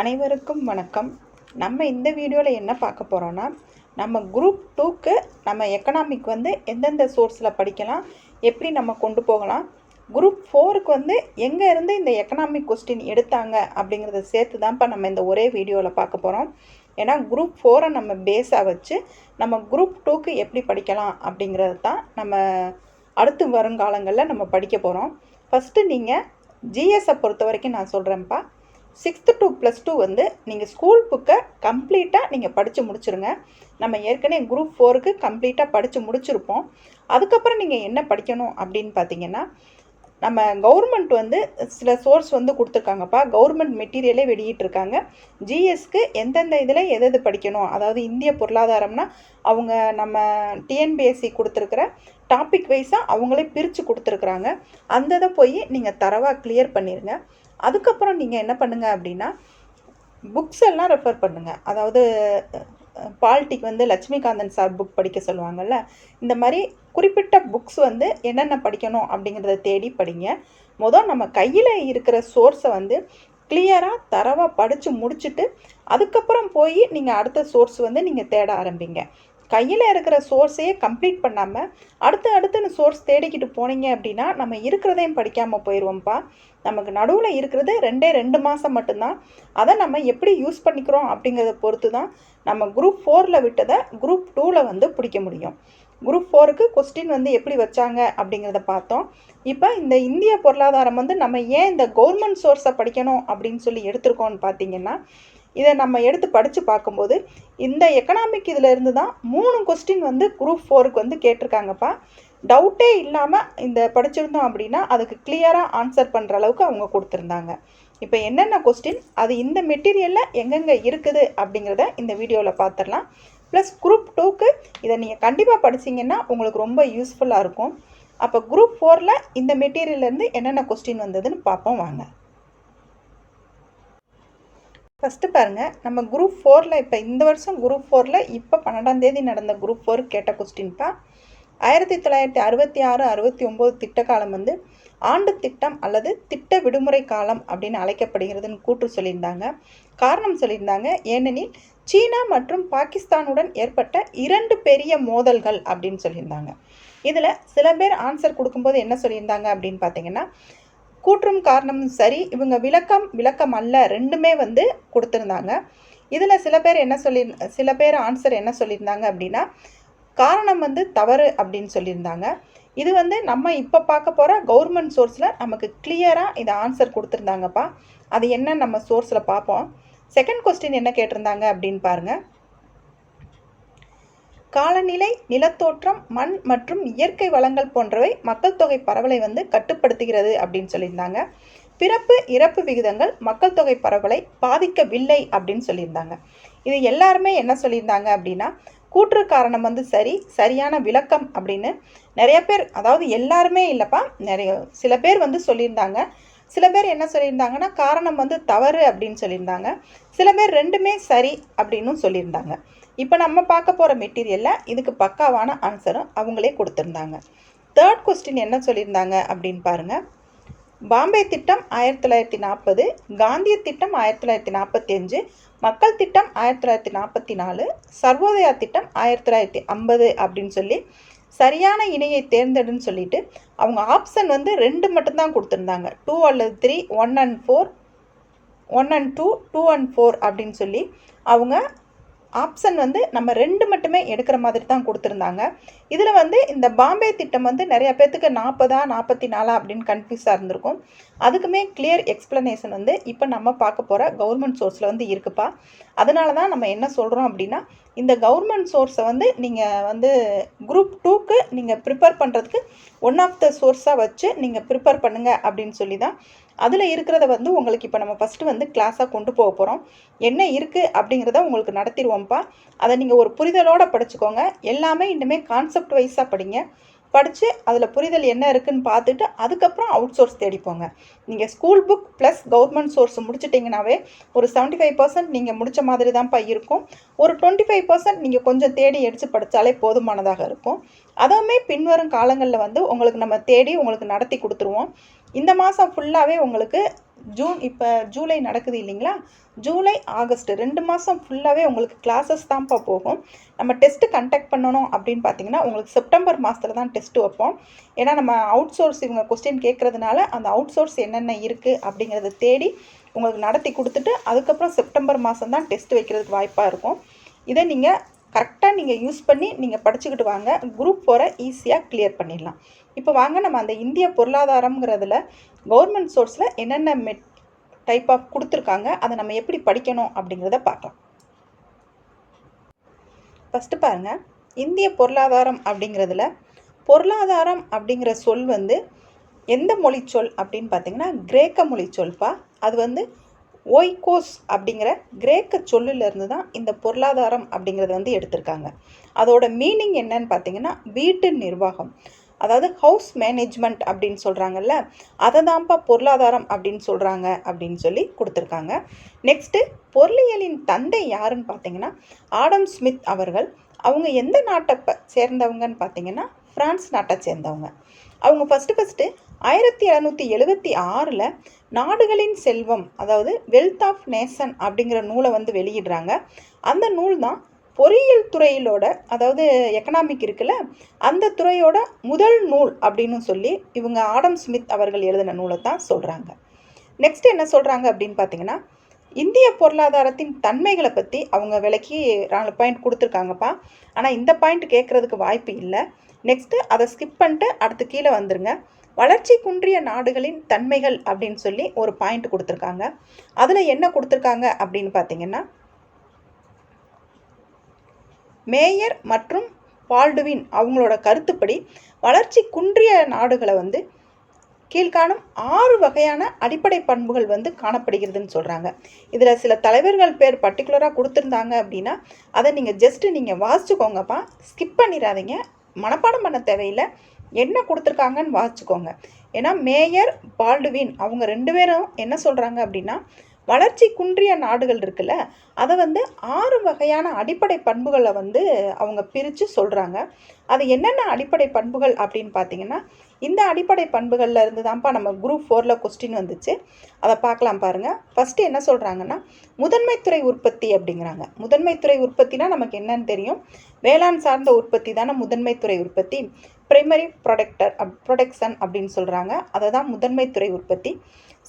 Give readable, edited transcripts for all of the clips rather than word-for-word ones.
அனைவருக்கும் வணக்கம். நம்ம இந்த வீடியோவில் என்ன பார்க்க போகிறோன்னா, நம்ம குரூப் 2க்கு நம்ம எக்கனாமிக் எந்தெந்த சோர்ஸில் படிக்கலாம், எப்படி நம்ம கொண்டு போகலாம், குரூப் 4க்கு எங்கே இருந்து இந்த எக்கனாமிக் கொஸ்டின் எடுத்தாங்க அப்படிங்கிறத சேர்த்து தான்ப்பா நம்ம இந்த ஒரே வீடியோவில் பார்க்க போகிறோம். ஏன்னா குரூப் 4 நம்ம பேஸாக வச்சு நம்ம குரூப் 2க்கு எப்படி படிக்கலாம் அப்படிங்கிறது தான் நம்ம அடுத்து வருங்காலங்களில் நம்ம படிக்க போகிறோம். ஃபஸ்ட்டு நீங்கள் ஜிஎஸை பொறுத்த வரைக்கும் நான் சொல்கிறேன்ப்பா. 6th to +2 நீங்கள் ஸ்கூல் புக்கை கம்ப்ளீட்டாக நீங்கள் படித்து முடிச்சுருங்க. நம்ம ஏற்கனவே குரூப் 4க்கு கம்ப்ளீட்டாக படித்து முடிச்சிருப்போம். அதுக்கப்புறம் நீங்கள் என்ன படிக்கணும் அப்படின்னு பார்த்தீங்கன்னா, நம்ம கவர்மெண்ட் சில சோர்ஸ் கொடுத்துருக்காங்கப்பா. கவர்மெண்ட் மெட்டீரியலே வெளியிட்டிருக்காங்க. ஜிஎஸ்க்கு எந்தெந்த இதில் எது படிக்கணும், அதாவது இந்திய பொருளாதாரம்னா அவங்க நம்ம டிஎன்பிஎஸ்சி கொடுத்துருக்கிற டாபிக் வைஸாக அவங்களே பிரித்து கொடுத்துருக்குறாங்க. அந்த இதை போய் நீங்கள் தரவாக கிளியர் பண்ணிடுங்க. அதுக்கப்புறம் நீங்கள் என்ன பண்ணுங்கள் அப்படின்னா, புக்ஸ் எல்லாம் ரெஃபர் பண்ணுங்கள். அதாவது பாலிட்டிக் லட்சுமிகாந்தன் சார் புக் படிக்க சொல்லுவாங்கள்ல, இந்த மாதிரி குறிப்பிட்ட புக்ஸ் என்னென்ன படிக்கணும் அப்படிங்கிறத தேடி படிங்க. மொதல் நம்ம கையில் இருக்கிற சோர்ஸை கிளியராக தரவாக படித்து முடிச்சுட்டு அதுக்கப்புறம் போய் நீங்கள் அடுத்த சோர்ஸ் நீங்கள் தேட ஆரம்பிங்க. கையில் இருக்கிற சோர்ஸையே கம்ப்ளீட் பண்ணாமல் அடுத்து சோர்ஸ் தேடிக்கிட்டு போனீங்க அப்படின்னா நம்ம இருக்கிறதையும் படிக்காமல் போயிடுவோம்ப்பா. நமக்கு நடுவில் இருக்கிறது 2 மாதம் மட்டும்தான். அதை நம்ம எப்படி யூஸ் பண்ணிக்கிறோம் அப்படிங்கிறத பொறுத்து தான் நம்ம குரூப் 4ல் விட்டதை குரூப் 2ல் பிடிக்க முடியும். குரூப் 4க்கு கொஸ்டின் எப்படி வச்சாங்க அப்படிங்கிறத பார்த்தோம். இப்போ இந்த இந்திய பொருளாதாரம் நம்ம ஏன் இந்த கவர்மெண்ட் சோர்ஸை படிக்கணும் அப்படின்னு சொல்லி எடுத்திருக்கோம்னு பார்த்தீங்கன்னா, இதை நம்ம எடுத்து படித்து பார்க்கும்போது இந்த எக்கனாமிக் இதில் இருந்து தான் 3 கொஸ்டின் குரூப் 4க்கு கேட்டிருக்காங்கப்பா. டவுட்டே இல்லாமல் இந்த படிச்சிருந்தோம் அப்படின்னா அதுக்கு கிளியராக ஆன்சர் பண்ணுற அளவுக்கு அவங்க கொடுத்துருந்தாங்க. இப்போ என்னென்ன கொஸ்டின், அது இந்த மெட்டீரியலில் எங்கெங்கே இருக்குது அப்படிங்கிறத இந்த வீடியோவில் பார்த்துடலாம். ப்ளஸ் குரூப் 2க்கு இதை நீங்கள் கண்டிப்பாக படிச்சிங்கன்னா உங்களுக்கு ரொம்ப யூஸ்ஃபுல்லாக இருக்கும். அப்போ குரூப் 4ல் இந்த மெட்டீரியல்லேருந்து என்னென்ன கொஸ்டின் வந்ததுன்னு பார்ப்போம் வாங்க. ஃபஸ்ட்டு பாருங்கள், நம்ம குரூப் 4ல் இப்போ இந்த வருஷம் குரூப் 4ல் இப்போ 12ஆம் தேதி நடந்த குரூப் 4 கேட்ட கொஸ்டின்ப்பா. 1966-69 திட்டக்காலம் ஆண்டு திட்டம் அல்லது திட்ட விடுமுறை காலம் அப்படின்னு அழைக்கப்படுகிறதுன்னு கூற்று சொல்லியிருந்தாங்க. காரணம் சொல்லியிருந்தாங்க, ஏனெனில் சீனா மற்றும் பாகிஸ்தானுடன் ஏற்பட்ட 2 பெரிய மோதல்கள் அப்படின்னு சொல்லியிருந்தாங்க. இதில் சில பேர் ஆன்சர் கொடுக்கும்போது என்ன சொல்லியிருந்தாங்க அப்படின்னு பார்த்தீங்கன்னா, கூற்றும் காரணமும் சரி, இவங்க விளக்கம் அல்ல, ரெண்டுமே கொடுத்துருந்தாங்க. இதில் சில பேர் ஆன்சர் என்ன சொல்லியிருந்தாங்க அப்படின்னா, காரணம் தவறு அப்படின்னு சொல்லியிருந்தாங்க. இது நம்ம இப்போ பார்க்க போகிற கவர்மெண்ட் சோர்ஸில் நமக்கு கிளியராக இதை ஆன்சர் கொடுத்துருந்தாங்கப்பா. அது என்ன நம்ம சோர்ஸில் பார்ப்போம். செகண்ட் கொஸ்டின் என்ன கேட்டிருந்தாங்க அப்படின்னு பாருங்கள். காலநிலை, நிலத்தோற்றம், மண் மற்றும் இயற்கை வளங்கள் போன்றவை மக்கள் தொகை பரவலை கட்டுப்படுத்துகிறது அப்படின்னு சொல்லியிருந்தாங்க. பிறப்பு இறப்பு விகிதங்கள் மக்கள் தொகை பரவலை பாதிக்கவில்லை அப்படின்னு சொல்லியிருந்தாங்க. இது எல்லாருமே என்ன சொல்லியிருந்தாங்க அப்படின்னா, கூற்று காரணம் சரியான விளக்கம் அப்படின்னு நிறைய பேர், அதாவது எல்லாருமே இல்லைப்பா, சில பேர் சொல்லியிருந்தாங்க. சில பேர் என்ன சொல்லியிருந்தாங்கன்னா, காரணம் தவறு அப்படின்னு சொல்லியிருந்தாங்க. சில பேர் ரெண்டுமே சரி அப்படின்னு சொல்லியிருந்தாங்க. இப்போ நம்ம பார்க்க போகிற மெட்டீரியலில் இதுக்கு பக்காவான ஆன்சரும் அவங்களே கொடுத்துருந்தாங்க. தேர்ட் கொஸ்டின் என்ன சொல்லியிருந்தாங்க அப்படின்னு பாருங்கள். பாம்பே திட்டம் 1940, காந்திய திட்டம் 1945, மக்கள் திட்டம் 1944, சர்வோதயா திட்டம் 1950 அப்படின்னு சொல்லி சரியான இணையை தேர்ந்தெடுன்னு சொல்லிட்டு அவங்க ஆப்ஷன் 2 மட்டும்தான் கொடுத்துருந்தாங்க. 2 அல்லது 3, 1 and 4, 1 and 2, 2 and 4 அப்படின்னு சொல்லி அவங்க ஆப்ஷன் நம்ம 2 மட்டுமே எடுக்கிற மாதிரி தான் கொடுத்துருந்தாங்க. இதில் இந்த பாம்பே திட்டம் நிறைய பேர்த்துக்கு 40 44 அப்படின்னு கன்ஃபியூஸாக இருந்திருக்கும். அதுக்குமே கிளியர் எக்ஸ்ப்ளனேஷன் இப்போ நம்ம பார்க்க போகிற கவர்மெண்ட் சோர்ஸில் இருக்குப்பா. அதனால தான் நம்ம என்ன சொல்கிறோம் அப்படின்னா, இந்த கவர்மெண்ட் சோர்ஸை நீங்கள் குரூப் 2க்கு நீங்கள் ப்ரிப்பேர் பண்ணுறதுக்கு ஒன் ஆஃப் த சோர்ஸாக வச்சு நீங்கள் ப்ரிப்பேர் பண்ணுங்கள் அப்படின்னு சொல்லி தான் அதில் இருக்கிறத உங்களுக்கு இப்போ நம்ம ஃபஸ்ட்டு கிளாஸாக கொண்டு போக போகிறோம். என்ன இருக்குது அப்படிங்கிறத உங்களுக்கு நடத்திடுவோம்ப்பா. அதை நீங்கள் ஒரு புரிதலோடு படிச்சுக்கோங்க. எல்லாமே இன்னுமே கான்செப்ட் வைஸாக படிங்க. படித்து அதில் புரிதல் என்ன இருக்குதுன்னு பார்த்துட்டு அதுக்கப்புறம் அவுட் சோர்ஸ் தேடிப்போங்க. நீங்கள் school book plus government source முடிச்சிட்டிங்கனாவே ஒரு 75% நீங்கள் முடித்த மாதிரி தான்ப்பா இருக்கும். ஒரு 25% நீங்கள் கொஞ்சம் தேடி எடுத்து படித்தாலே போதுமானதாக இருக்கும். அதுவுமே பின்வரும் காலங்களில் உங்களுக்கு நம்ம தேடி உங்களுக்கு நடத்தி கொடுத்துருவோம். இந்த மாதம் ஃபுல்லாகவே உங்களுக்கு ஜூன், இப்போ ஜூலை நடக்குது இல்லைங்களா, ஜூலை ஆகஸ்ட் 2 மாதம் ஃபுல்லாகவே உங்களுக்கு கிளாஸஸ் தான்ப்பா போகும். நம்ம டெஸ்ட்டு கண்டக்ட் பண்ணணும் அப்படின்னு பார்த்தீங்கன்னா உங்களுக்கு செப்டம்பர் மாதத்தில் தான் டெஸ்ட்டு வைப்போம். ஏன்னா நம்ம அவுட் சோர்ஸ் இவங்க கொஸ்டின் கேட்குறதுனால அந்த அவுட் சோர்ஸ் என்னென்ன இருக்குது அப்படிங்கிறத தேடி உங்களுக்கு நடத்தி கொடுத்துட்டு அதுக்கப்புறம் செப்டம்பர் மாதம் தான் டெஸ்ட் வைக்கிறதுக்கு வாய்ப்பாக இருக்கும். இதை நீங்கள் கரெக்டாக நீங்கள் யூஸ் பண்ணி நீங்கள் படிச்சுக்கிட்டு வாங்க. குரூப் 4 ஈஸியாக கிளியர் பண்ணிடலாம். இப்போ வாங்க நம்ம அந்த இந்திய பொருளாதாரம்ங்கிறதுல கவர்மெண்ட் சோர்ஸில் என்னென்ன டைப் ஆஃப் கொடுத்துருக்காங்க, அதை நம்ம எப்படி படிக்கணும் அப்படிங்கிறத பார்க்கலாம். ஃபஸ்ட்டு பாருங்கள், இந்திய பொருளாதாரம் அப்படிங்கிறதுல பொருளாதாரம் அப்படிங்கிற சொல் வந்து எந்த மொழி சொல் அப்படின்னு பார்த்தீங்கன்னா கிரேக்க மொழி சொல்ப்பா. அது வந்து ஓய்கோஸ் அப்படிங்கிற கிரேக்க சொல்லிலிருந்து தான் இந்த பொருளாதாரம் அப்படிங்கிறத வந்து எடுத்திருக்காங்க. அதோட மீனிங் என்னன்னு பார்த்தீங்கன்னா வீட்டு நிர்வாகம், அதாவது ஹவுஸ் மேனேஜ்மெண்ட் அப்படின்னு சொல்கிறாங்கல்ல, அதை தான்ப்பா பொருளாதாரம் அப்படின்னு சொல்கிறாங்க அப்படின்னு சொல்லி கொடுத்துருக்காங்க. நெக்ஸ்ட்டு பொருளியலின் தந்தை யாருன்னு பார்த்தீங்கன்னா ஆடம் ஸ்மித் அவர்கள். அவங்க எந்த நாட்டை சேர்ந்தவங்கன்னு பார்த்தீங்கன்னா பிரான்ஸ் நாட்டை சேர்ந்தவங்க. அவங்க ஃபஸ்ட்டு 1776 நாடுகளின் செல்வம், அதாவது வெல்த் ஆஃப் நேஷன் அப்படிங்கிற நூலை வந்து வெளியிடுறாங்க. அந்த நூல் தான் பொறியியல் துறையிலோட, அதாவது எக்கனாமிக் இருக்குல்ல, அந்த துறையோட முதல் நூல் அப்படின்னு சொல்லி இவங்க ஆடம் ஸ்மித் அவர்கள் எழுதின நூலை தான் சொல்கிறாங்க. நெக்ஸ்ட் என்ன சொல்கிறாங்க அப்படின்னு பார்த்தீங்கன்னா இந்திய பொருளாதாரத்தின் தன்மைகளை பற்றி அவங்க விளக்கி 4 பாயிண்ட் கொடுத்துருக்காங்கப்பா. ஆனால் இந்த பாயிண்ட் கேட்குறதுக்கு வாய்ப்பு இல்லை. நெக்ஸ்ட்டு அதை ஸ்கிப் பண்ணிட்டு அடுத்து கீழே வந்துருங்க. வளர்ச்சி குன்றிய நாடுகளின் தன்மைகள் அப்படின்னு சொல்லி ஒரு பாயிண்ட் கொடுத்துருக்காங்க. அதில் என்ன கொடுத்துருக்காங்க அப்படின்னு பார்த்தீங்கன்னா மேயர் மற்றும் பால்டுவின் அவங்களோட கருத்துப்படி வளர்ச்சி குன்றிய நாடுகளை வந்து கீழ்காணும் 6 வகையான அடிப்படை பண்புகள் வந்து காணப்படுகிறதுன்னு சொல்கிறாங்க. இதில் சில தலைவர்கள் பேர் பர்டிகுலராக கொடுத்துருந்தாங்க அப்படின்னா அதை நீங்கள் ஜஸ்ட்டு நீங்கள் வாசிச்சுக்கோங்கப்பா, ஸ்கிப் பண்ணிடாதீங்க, மனப்பாடம் பண்ண தேவையில்லை, என்ன கொடுத்துருக்காங்கன்னு வாசிச்சுக்கோங்க. ஏன்னா மேயர் பால்டுவின் அவங்க 2 பேரும் என்ன சொல்கிறாங்க அப்படின்னா வளர்ச்சி குன்றிய நாடுகள் இருக்குல்ல, அதை வந்து 6 வகையான அடிப்படை பண்புகளை வந்து அவங்க பிரித்து சொல்கிறாங்க. அது என்னென்ன அடிப்படை பண்புகள் அப்படின்னு பார்த்தீங்கன்னா இந்த அடிப்படை பண்புகளில் இருந்து தான்ப்பா நம்ம குரூப் 4 கொஸ்டின் வந்துச்சு. அதை பார்க்கலாம் பாருங்கள். ஃபஸ்ட்டு என்ன சொல்கிறாங்கன்னா முதன்மைத்துறை உற்பத்தி அப்படிங்கிறாங்க. முதன்மைத்துறை உற்பத்தினா நமக்கு என்னன்னு தெரியும், வேளாண் சார்ந்த உற்பத்தி தானே முதன்மைத்துறை உற்பத்தி. பிரைமரி ப்ரொடக்ஷன் அப்படின்னு சொல்கிறாங்க, அதை தான் முதன்மைத்துறை உற்பத்தி.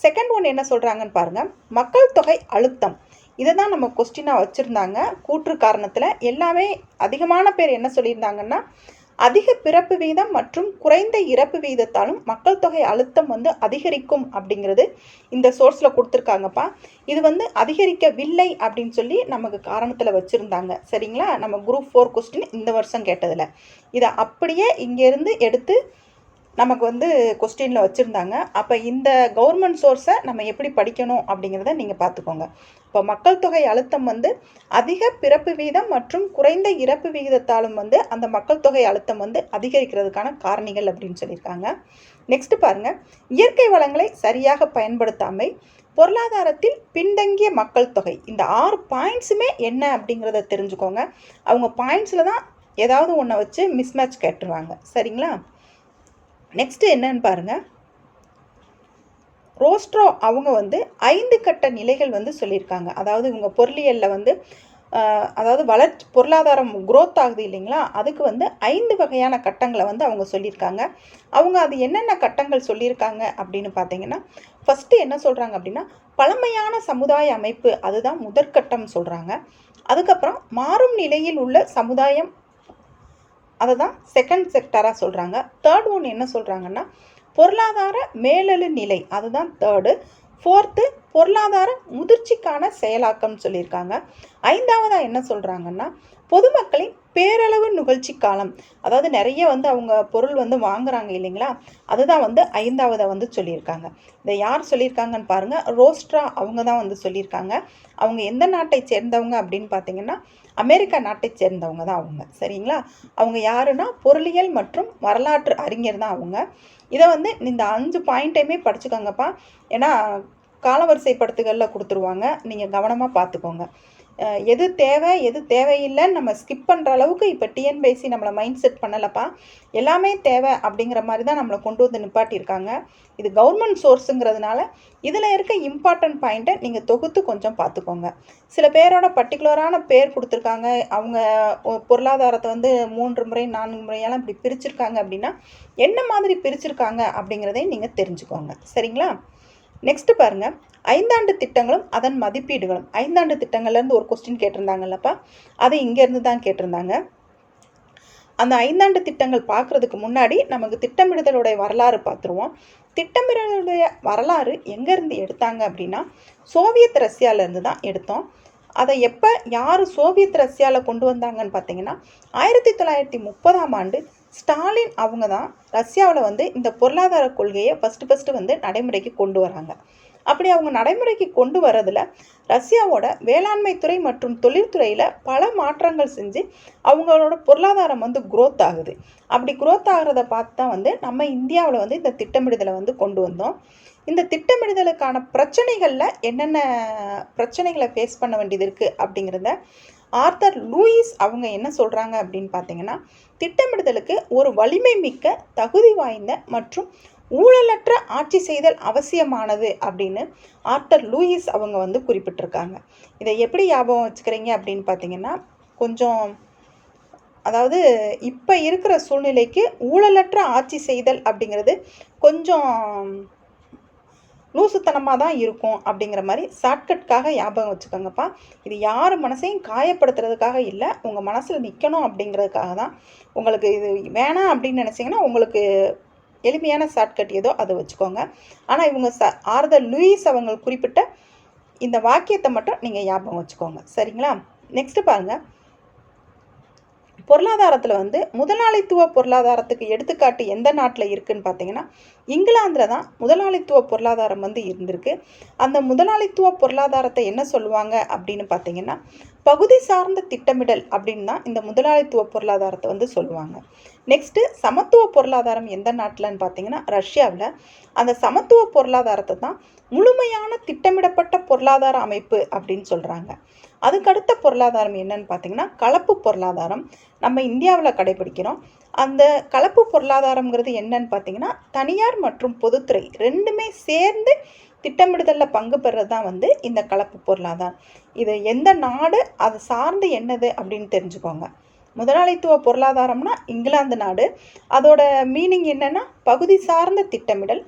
செகண்ட் ஒன் என்ன சொல்கிறாங்கன்னு பாருங்கள், மக்கள் தொகை அழுத்தம். இதை தான் நம்ம கொஸ்டினாக வச்சுருந்தாங்க. கூற்று காரணத்தில் எல்லாமே அதிகமான பேர் என்ன சொல்லியிருந்தாங்கன்னா அதிக பிறப்பு வீதம் மற்றும் குறைந்த இறப்பு வீதத்தாலும் மக்கள் தொகை அழுத்தம் வந்து அதிகரிக்கும் அப்படிங்கிறது இந்த சோர்ஸில் கொடுத்துருக்காங்கப்பா. இது வந்து அதிகரிக்கவில்லை அப்படின்னு சொல்லி நமக்கு காரணத்தில் வச்சுருந்தாங்க. சரிங்களா, நம்ம குரூப் 4 கொஸ்டின் இந்த வருஷம் கேட்டதில் இதை அப்படியே இங்கேருந்து எடுத்து நமக்கு வந்து கொஸ்டினில் வச்சுருந்தாங்க. அப்போ இந்த கவர்மெண்ட் சோர்ஸை நம்ம எப்படி படிக்கணும் அப்படிங்கிறத நீங்கள் பார்த்துக்கோங்க. இப்போ மக்கள் தொகை அழுத்தம் வந்து அதிக பிறப்பு வீதம் மற்றும் குறைந்த இறப்பு விகிதத்தாலும் வந்து அந்த மக்கள் தொகை அழுத்தம் வந்து அதிகரிக்கிறதுக்கான காரணிகள் அப்படின்னு சொல்லியிருக்காங்க. நெக்ஸ்ட் பாருங்கள், இயற்கை வளங்களை சரியாக பயன்படுத்தாமை, பொருளாதாரத்தில் பின்தங்கிய மக்கள் தொகை. இந்த 6 பாயிண்ட்ஸுமே என்ன அப்படிங்கிறத தெரிஞ்சுக்கோங்க. அவங்க பாயிண்ட்ஸில் தான் ஏதாவது ஒன்றை வச்சு மிஸ்மேட்ச் கேட்டுருவாங்க. சரிங்களா, நெக்ஸ்ட்டு என்னன்னு பாருங்கள், ரோஸ்ட்ரோ அவங்க வந்து 5 கட்ட நிலைகள் வந்து சொல்லியிருக்காங்க. அதாவது இவங்க பொருளியலில் வந்து அதாவது பொருளாதாரம் குரோத் ஆகுது இல்லைங்களா, அதுக்கு வந்து 5 வகையான கட்டங்களை வந்து அவங்க சொல்லியிருக்காங்க. அவங்க அது என்னென்ன கட்டங்கள் சொல்லியிருக்காங்க அப்படின்னு பார்த்தீங்கன்னா ஃபஸ்ட்டு என்ன சொல்கிறாங்க அப்படின்னா பழமையான சமுதாய அமைப்பு, அதுதான் முதற்கட்டம் சொல்கிறாங்க. அதுக்கப்புறம் மாறும் நிலையில் உள்ள சமுதாயம், அதை தான் செகண்ட் செக்டராக சொல்கிறாங்க. தேர்ட் ஒன் என்ன சொல்கிறாங்கன்னா பொருளாதார மேலெழு நிலை, அதுதான் தேர்டு. ஃபோர்த்து பொருளாதார முதிர்ச்சிக்கான செயலாக்கம் சொல்லியிருக்காங்க. 5வதாக என்ன சொல்கிறாங்கன்னா பொதுமக்களின் பேரளவு நுகழ்ச்சி காலம், அதாவது நிறைய வந்து அவங்க பொருள் வந்து வாங்குறாங்க இல்லைங்களா, அதுதான் வந்து 5வதாக வந்து சொல்லியிருக்காங்க. இதை யார் சொல்லியிருக்காங்கன்னு பாருங்கள், ரோஸ்ட்ரா அவங்க தான் வந்து சொல்லியிருக்காங்க. அவங்க எந்த நாட்டை சேர்ந்தவங்க அப்படின்னு பார்த்தீங்கன்னா அமெரிக்கா நாட்டை சேர்ந்தவங்க தான் அவங்க. சரிங்களா, அவங்க யாருன்னா பொருளியல் மற்றும் வரலாற்று அறிஞர் தான் அவங்க. இதை வந்து இந்த 5 பாயிண்ட்டையுமே படிச்சுக்கோங்கப்பா, ஏன்னா காலவரிசைப்படுத்துகளில் கொடுத்துருவாங்க, நீங்கள் கவனமாக பார்த்துக்கோங்க. எது தேவை எது தேவையில்லைன்னு நம்ம ஸ்கிப் பண்ணுற அளவுக்கு இப்போ டிஎன்பிஎஸ்சி நம்மளை மைண்ட் செட் பண்ணலப்பா. எல்லாமே தேவை அப்படிங்கிற மாதிரி தான் நம்மளை கொண்டு வந்து நிப்பாட்டியிருக்காங்க. இது கவர்மெண்ட் சோர்ஸுங்கிறதுனால இதில் இருக்க இம்பார்ட்டன்ட் பாயிண்ட்டை நீங்கள் தொகுத்து கொஞ்சம் பார்த்துக்கோங்க. சில பேரோட பர்டிகுலரான பேர் கொடுத்துருக்காங்க. அவங்க பொருளாதாரத்தை வந்து 3 முறை 4 முறையெல்லாம் இப்படி பிரிச்சிருக்காங்க அப்படின்னா என்ன மாதிரி பிரிச்சிருக்காங்க அப்படிங்கிறதையும் நீங்கள் தெரிஞ்சுக்கோங்க. சரிங்களா? நெக்ஸ்ட் பாருங்க, 5 ஆண்டு திட்டங்களும் அதன் மதிப்பீடுகளும். 5 ஆண்டு திட்டங்கள்லேருந்து ஒரு கொஸ்டின் கேட்டிருந்தாங்கல்லப்பா, அது இங்கேருந்து தான் கேட்டிருந்தாங்க. அந்த 5 ஆண்டு திட்டங்கள் பார்க்குறதுக்கு முன்னாடி நமக்கு திட்டமிடுதலுடைய வரலாறு பார்த்துருவோம். திட்டமிடலுடைய வரலாறு எங்கேருந்து எடுத்தாங்க அப்படின்னா சோவியத் ரஷ்யாவிலேருந்து தான் எடுத்தோம். அதை எப்போ யார் சோவியத் ரஷ்யாவில் கொண்டு வந்தாங்கன்னு பார்த்தீங்கன்னா 1930ஆம் ஆண்டு ஸ்டாலின் அவங்க தான் ரஷ்யாவில் வந்து இந்த பொருளாதார கொள்கையை ஃபஸ்ட்டு வந்து நடைமுறைக்கு கொண்டு வராங்க. அப்படி அவங்க நடைமுறைக்கு கொண்டு வரதில் ரஷ்யாவோட வேளாண்மை துறை மற்றும் தொழில்துறையில் பல மாற்றங்கள் செஞ்சு அவங்களோட பொருளாதாரம் வந்து குரோத் ஆகுது. அப்படி குரோத் ஆகிறத பார்த்து தான் வந்து நம்ம இந்தியாவில் வந்து இந்த திட்டமிடுதலை வந்து கொண்டு வந்தோம். இந்த திட்டமிடுதலுக்கான பிரச்சனைகளில் என்னென்ன பிரச்சனைகளை ஃபேஸ் பண்ண வேண்டியது இருக்குது அப்படிங்கிறத ஆர்தர் லூயிஸ் அவங்க என்ன சொல்கிறாங்க அப்படின்னு பார்த்தீங்கன்னா, திட்டமிடுதலுக்கு ஒரு வலிமை மிக்க தகுதி வாய்ந்த மற்றும் ஊழலற்ற ஆட்சி செய்தல் அவசியமானது அப்படின்னு ஆர்தர் லூயிஸ் அவங்க வந்து குறிப்பிட்டிருக்காங்க. இதை எப்படி ஞாபகம் வச்சுக்கிறீங்க அப்படின்னு பார்த்தீங்கன்னா, கொஞ்சம் அதாவது இப்போ இருக்கிற சூழ்நிலைக்கு ஊழலற்ற ஆட்சி செய்தல் அப்படிங்கிறது கொஞ்சம் லூசுத்தனமாக தான் இருக்கும் அப்படிங்கிற மாதிரி ஷார்ட்கட்காக ஞாபகம் வச்சுக்கோங்கப்பா. இது யார் மனசையும் காயப்படுத்துறதுக்காக இல்லை, உங்கள் மனசில் நிற்கணும் அப்படிங்கிறதுக்காக தான். உங்களுக்கு இது வேணாம் அப்படின்னு நினச்சிங்கன்னா உங்களுக்கு எளிமையான ஷார்ட்கட் ஏதோ அதை வச்சுக்கோங்க. ஆனால் இவங்க ஆர்தர் லூயிஸ் அவங்க குறிப்பிட்ட இந்த வாக்கியத்தை மட்டும் நீங்கள் ஞாபகம் வச்சுக்கோங்க. சரிங்களா? நெக்ஸ்ட் பாருங்கள், பொருளாதாரத்தில் வந்து முதலாளித்துவ பொருளாதாரத்துக்கு எடுத்துக்காட்டு எந்த நாட்டில் இருக்குதுன்னு பார்த்தீங்கன்னா இங்கிலாந்தில் தான் முதலாளித்துவ பொருளாதாரம் வந்து இருந்திருக்கு. அந்த முதலாளித்துவ பொருளாதாரத்தை என்ன சொல்லுவாங்க அப்படின்னு பார்த்தீங்கன்னா பகுதி சார்ந்த திட்டமிடல் அப்படின்னு தான் இந்த முதலாளித்துவ பொருளாதாரத்தை வந்து சொல்லுவாங்க. நெக்ஸ்ட்டு சமத்துவ பொருளாதாரம் எந்த நாட்டில்னு பார்த்தீங்கன்னா ரஷ்யாவில். அந்த சமத்துவ பொருளாதாரத்தை தான் முழுமையான திட்டமிடப்பட்ட பொருளாதார அமைப்பு அப்படின்னு சொல்கிறாங்க. அதுக்கடுத்த பொருளாதாரம் என்னன்னு பார்த்தீங்கன்னா கலப்பு பொருளாதாரம் நம்ம இந்தியாவில் கடைபிடிக்கிறோம். அந்த கலப்பு பொருளாதாரங்கிறது என்னன்னு பார்த்தீங்கன்னா தனியார் மற்றும் பொதுத்துறை ரெண்டுமே சேர்ந்து திட்டமிடுதலில் பங்கு பெறுறது தான் வந்து இந்த கலப்பு பொருளாதாரம். இது எந்த நாடு அது சார்ந்து என்னது அப்படின்னு தெரிஞ்சுக்கோங்க. முதலாளித்துவ பொருளாதாரம்னா இங்கிலாந்து நாடு, அதோட மீனிங் என்னென்னா பகுதி சார்ந்த திட்டமிடல்.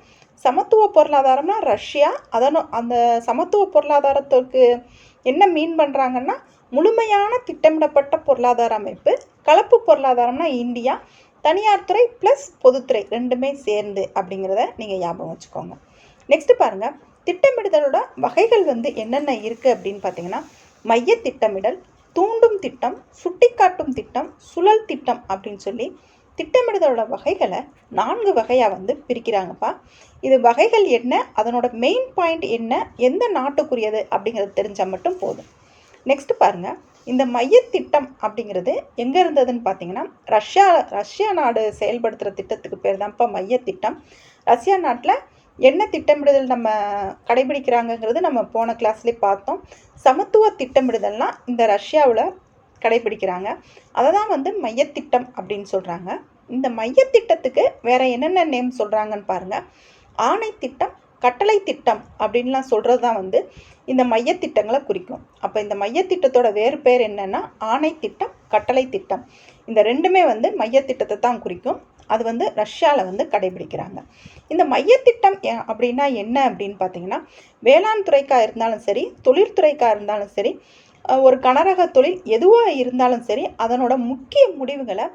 சமத்துவ பொருளாதாரம்னா ரஷ்யா, அந்த சமத்துவ பொருளாதாரத்துக்கு என்ன மீன் பண்ணுறாங்கன்னா முழுமையான திட்டமிடப்பட்ட பொருளாதார அமைப்பு. கலப்பு பொருளாதாரம்னா இந்தியா, தனியார் துறை ப்ளஸ் பொதுத்துறை ரெண்டுமே சேர்ந்து அப்படிங்கிறத நீங்கள் ஞாபகம் வச்சுக்கோங்க. நெக்ஸ்ட் பாருங்கள், திட்டமிடுதலோட வகைகள் வந்து என்னென்ன இருக்குது அப்படின்னு பார்த்தீங்கன்னா மைய திட்டமிடல், தூண்டும் திட்டம், சுட்டிக்காட்டும் திட்டம், சுழல் திட்டம் அப்படின்னு சொல்லி திட்டமிடுதலோட வகைகளை 4 வகையாக வந்து பிரிக்கிறாங்கப்பா. இது வகைகள் என்ன, அதனோட மெயின் பாயிண்ட் என்ன, எந்த நாட்டுக்குரியது அப்படிங்கிறது தெரிஞ்சால் மட்டும் போதும். நெக்ஸ்ட் பாருங்கள், இந்த மையத்திட்டம் அப்படிங்கிறது எங்கே இருந்ததுன்னு பார்த்தீங்கன்னா ரஷ்யா நாடு செயல்படுத்துகிற திட்டத்துக்கு பேர் தான்ப்பா மையத்திட்டம். ரஷ்யா நாட்டில் என்ன திட்டமிடுதல் நம்ம கடைபிடிக்கிறாங்கங்கிறது நம்ம போன கிளாஸ்லேயே பார்த்தோம். சமத்துவ திட்டமிடுதல்னால் இந்த ரஷ்யாவில் கடைபிடிக்கிறாங்க. அதை தான் வந்து மையத்திட்டம் அப்படின்னு சொல்கிறாங்க. இந்த மையத்திட்டத்துக்கு வேறு என்னென்ன நேம் சொல்கிறாங்கன்னு பாருங்கள். ஆணை திட்டம், கட்டளை திட்டம் அப்படின்லாம் சொல்கிறது தான் வந்து இந்த மையத்திட்டங்களை குறிக்கும். அப்போ இந்த மையத்திட்டத்தோட வேறு பேர் என்னென்னா ஆணை திட்டம், கட்டளை திட்டம். இந்த ரெண்டுமே வந்து மையத்திட்டத்தை தான் குறிக்கும். அது வந்து ரஷ்யாவில் வந்து கடைபிடிக்கிறாங்க. இந்த மையத்திட்டம் அப்படின்னா என்ன அப்படின்னு பார்த்தீங்கன்னா வேளாண் துறைக்காக இருந்தாலும் சரி, தொழில்துறைக்காக இருந்தாலும் சரி, ஒரு கனரக தொழில் எதுவாக இருந்தாலும் சரி அதனோட முக்கிய முடிவுகளை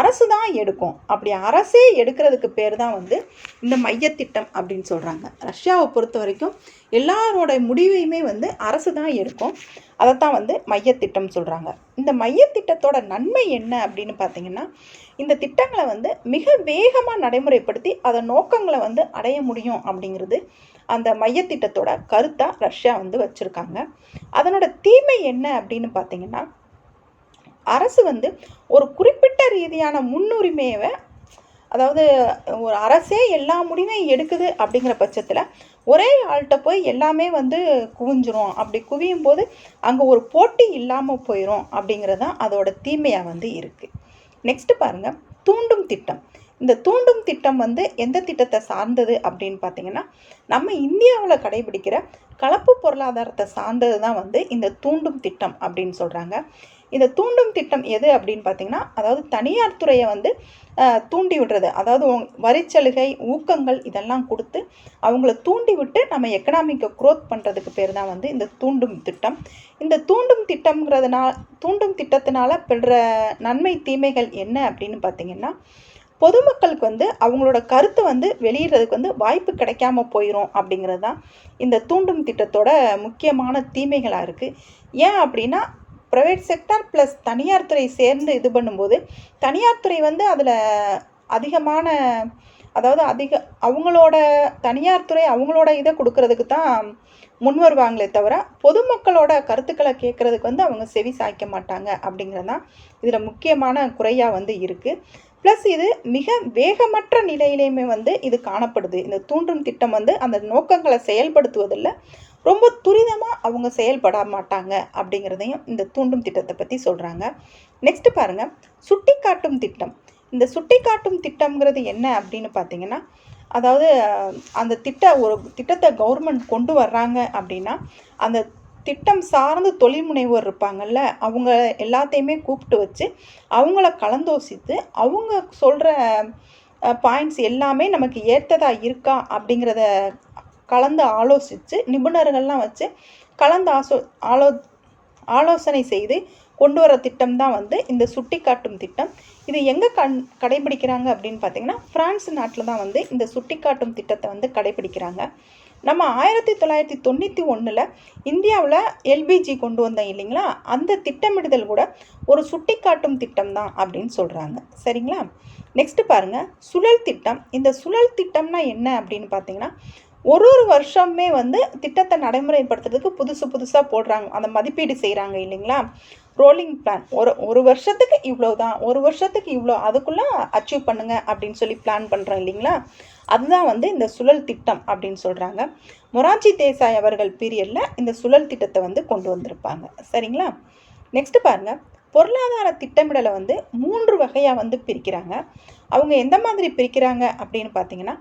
அரசு தான் எடுக்கும். அப்படி அரசே எடுக்கிறதுக்கு பேர் தான் வந்து இந்த மையத்திட்டம் அப்படின்னு சொல்கிறாங்க. ரஷ்யாவை பொறுத்த வரைக்கும் எல்லாரோட முடிவையுமே வந்து அரசு தான் எடுக்கும். அதைத்தான் வந்து மையத்திட்டம் சொல்கிறாங்க. இந்த மையத்திட்டத்தோட நன்மை என்ன அப்படின்னு பார்த்தீங்கன்னா இந்த திட்டங்களை வந்து மிக வேகமாக நடைமுறைப்படுத்தி அதன் நோக்கங்களை வந்து அடைய முடியும் அப்படிங்கிறது அந்த மையத்திட்டத்தோட கருத்தாக ரஷ்யா வந்து வச்சுருக்காங்க. அதனோட தீமை என்ன அப்படின்னு பார்த்தீங்கன்னா அரசு வந்து ஒரு குறிப்பிட்ட ரீதியான முன்னுரிமையை அதாவது ஒரு அரசே எல்லா முடிவையும் எடுக்குது அப்படிங்கிற பட்சத்தில் ஒரே ஆள்கிட்ட போய் எல்லாமே வந்து குவிஞ்சிரும். அப்படி குவியும் போது அங்கே ஒரு போட்டி இல்லாமல் போயிடும் அப்படிங்கிறது தான் அதோட தீமையாக வந்து இருக்குது. நெக்ஸ்ட் பாருங்கள், தூண்டும் திட்டம். இந்த தூண்டும் திட்டம் வந்து எந்த திட்டத்தை சார்ந்தது அப்படின்னு பார்த்தீங்கன்னா, நம்ம இந்தியாவில் கடைபிடிக்கிற கலப்பு பொருளாதாரத்தை சார்ந்தது தான் வந்து இந்த தூண்டும் திட்டம் அப்படின்னு சொல்கிறாங்க. இந்த தூண்டும் திட்டம் எது அப்படின்னு பார்த்தீங்கன்னா, அதாவது தனியார் துறையை வந்து தூண்டி விடுறது, அதாவது வரிச்சலுகை, ஊக்கங்கள் இதெல்லாம் கொடுத்து அவங்கள தூண்டி விட்டு நம்ம எக்கனாமிக்கை க்ரோத் பண்ணுறதுக்கு பேர் தான் வந்து இந்த தூண்டும் திட்டம். இந்த தூண்டும் திட்டத்தினால பெறுற நன்மை தீமைகள் என்ன அப்படின்னு பார்த்தீங்கன்னா, பொதுமக்களுக்கு வந்து அவங்களோட கருத்தை வந்து வெளியிடுறதுக்கு வந்து வாய்ப்பு கிடைக்காம போயிடும் அப்படிங்கிறது தான் இந்த தூண்டும் திட்டத்தோட முக்கியமான தீமைகளாக இருக்குது. ஏன் அப்படின்னா, ப்ரைவேட் செக்டார் ப்ளஸ் தனியார் துறை சேர்ந்து இது பண்ணும்போது தனியார் துறை வந்து அதில் அதிகமான, அதாவது அவங்களோட தனியார் துறை அவங்களோட இதை கொடுக்கறதுக்கு தான் முன் வருவாங்களே தவிர பொதுமக்களோட கருத்துக்களை கேட்குறதுக்கு வந்து அவங்க செவி சாய்க்க மாட்டாங்க அப்படிங்கிறது தான் இதில் முக்கியமான குறையாக வந்து இருக்குது. ப்ளஸ் இது மிக வேகமற்ற நிலையிலையுமே வந்து இது காணப்படுது. இந்த தூண்டும் திட்டம் வந்து அந்த நோக்கங்களை செயல்படுத்துவதில் ரொம்ப துரிதமாக அவங்க செயல்பட மாட்டாங்க அப்படிங்கிறதையும் இந்த தூண்டும் திட்டத்தை பற்றி சொல்கிறாங்க. நெக்ஸ்ட்டு பாருங்கள், சுட்டி காட்டும் திட்டம். இந்த சுட்டி காட்டும் திட்டம்ங்கிறது என்ன அப்படின்னு பார்த்தீங்கன்னா, அதாவது அந்த ஒரு திட்டத்தை கவர்மெண்ட் கொண்டு வர்றாங்க அப்படின்னா அந்த திட்டம் சார்ந்து தொழில் முனைவோர் இருப்பாங்கள்ல, அவங்க எல்லாத்தையுமே கூப்பிட்டு வச்சு அவங்கள கலந்தோசித்து அவங்க சொல்கிற பாயிண்ட்ஸ் எல்லாமே நமக்கு ஏற்றதாக இருக்கா அப்படிங்கிறத கலந்து ஆலோசித்து நிபுணர்கள்லாம் வச்சு கலந்து ஆலோசனை செய்து கொண்டு வர திட்டம் தான் வந்து இந்த சுட்டி காட்டும் திட்டம். இது எங்கே கடைபிடிக்கிறாங்க அப்படின்னு பார்த்தீங்கன்னா, பிரான்ஸ் நாட்டில் தான் வந்து இந்த சுட்டி காட்டும் திட்டத்தை வந்து கடைபிடிக்கிறாங்க. நம்ம 1991 இந்தியாவில் எல்பிஜி கொண்டு வந்தோம் இல்லைங்களா, அந்த திட்டமிடுதல் கூட ஒரு சுட்டி காட்டும் திட்டம் தான் அப்படின்னு சொல்கிறாங்க. சரிங்களா? நெக்ஸ்ட்டு பாருங்கள், சுழல் திட்டம். இந்த சுழல் திட்டம்னா என்ன அப்படின்னு பார்த்தீங்கன்னா, ஒரு வருஷமே வந்து திட்டத்தை நடைமுறைப்படுத்துறதுக்கு புதுசாக போடுறாங்க, அந்த மதிப்பீடு செய்கிறாங்க இல்லைங்களா. ரோலிங் பிளான், ஒரு வருஷத்துக்கு இவ்வளோ தான், ஒரு வருஷத்துக்கு இவ்வளோ, அதுக்குள்ளே அச்சீவ் பண்ணுங்க அப்படின்னு சொல்லி பிளான் பண்ணுறோம் இல்லைங்களா. அதுதான் வந்து இந்த சுழல் திட்டம் அப்படின்னு சொல்கிறாங்க. மொரார்ஜி தேசாய் அவர்கள் பீரியடில் இந்த சுழல் திட்டத்தை வந்து கொண்டு வந்திருப்பாங்க. சரிங்களா? நெக்ஸ்ட்டு பாருங்கள், பொருளாதார திட்டமிடலை வந்து 3 வகையாக வந்து பிரிக்கிறாங்க. அவங்க எந்த மாதிரி பிரிக்கிறாங்க அப்படின்னு பார்த்தீங்கன்னா,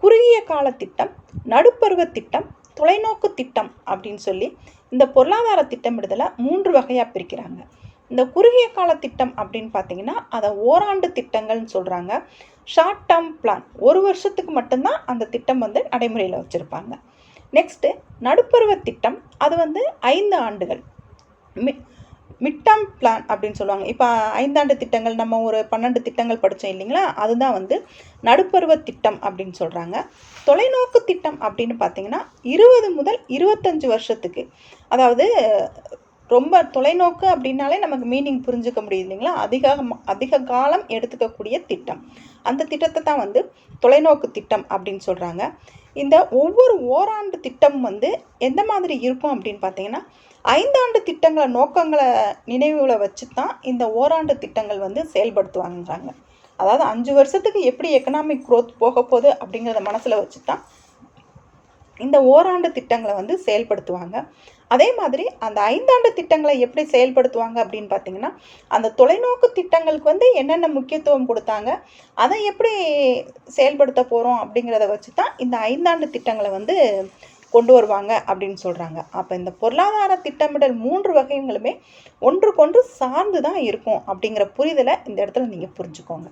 குறுகிய கால திட்டம், நடுப்பருவ திட்டம், தொலைநோக்கு திட்டம் அப்படின்னு சொல்லி இந்த பொருளாதார திட்டமிடுதலை 3 வகையாக பிரிக்கிறாங்க. இந்த குறுகிய கால திட்டம் அப்படின்னு பார்த்தீங்கன்னா அதை ஓராண்டு திட்டங்கள்னு சொல்கிறாங்க. ஷார்ட் டேர்ம் பிளான், ஒரு வருஷத்துக்கு மட்டும்தான் அந்த திட்டம் வந்து நடைமுறையில் வச்சுருப்பாங்க. நெக்ஸ்ட்டு நடுப்பருவ திட்டம், அது வந்து 5 ஆண்டுகள். மிட் டேர்ம் பிளான் அப்படின்னு சொல்லுவாங்க. இப்போ 5 ஆண்டு திட்டங்கள், நம்ம ஒரு 12 திட்டங்கள் படித்தோம் இல்லைங்களா, அதுதான் வந்து நடுப்பருவ திட்டம் அப்படின்னு சொல்கிறாங்க. தொலைநோக்கு திட்டம் அப்படின்னு பார்த்தீங்கன்னா 20 முதல் 25 வருஷத்துக்கு, அதாவது ரொம்ப தொலைநோக்கு அப்படின்னாலே நமக்கு மீனிங் புரிஞ்சுக்க முடியும் இல்லைங்களா, அதிக காலம் எடுத்துக்கக்கூடிய திட்டம். அந்த திட்டத்தை தான் வந்து தொலைநோக்கு திட்டம் அப்படின்னு சொல்கிறாங்க. இந்த ஒவ்வொரு ஓராண்டு திட்டம் வந்து எந்த மாதிரி இருக்கும் அப்படின்னு பார்த்தீங்கன்னா 5 ஆண்டு திட்டங்களை நோக்கங்களை நினைவுகளை வச்சு தான் இந்த ஓராண்டு திட்டங்கள் வந்து செயல்படுத்துவாங்கன்றாங்க. அதாவது 5 வருஷத்துக்கு எப்படி எக்கனாமிக் க்ரோத் போக போகுது அப்படிங்கிறத மனசில் வச்சு தான் இந்த ஓராண்டு திட்டங்களை வந்து செயல்படுத்துவாங்க. அதே மாதிரி அந்த 5 ஆண்டு திட்டங்களை எப்படி செயல்படுத்துவாங்க அப்படின்னு பார்த்தீங்கன்னா, அந்த தொலைநோக்கு திட்டங்களுக்கு வந்து என்னென்ன முக்கியத்துவம் கொடுத்தாங்க, அதை எப்படி செயல்படுத்த போகிறோம் அப்படிங்கிறத வச்சு தான் இந்த 5 ஆண்டு திட்டங்களை வந்து கொண்டு வருவாங்க அப்படின்னு சொல்கிறாங்க. அப்போ இந்த பொருளாதார திட்டமிடல் 3 வகைகளுமே ஒன்றுக்கொன்று சார்ந்து தான் இருக்கும் அப்படிங்கிற புரிதலை இந்த இடத்துல நீங்கள் புரிஞ்சுக்கோங்க.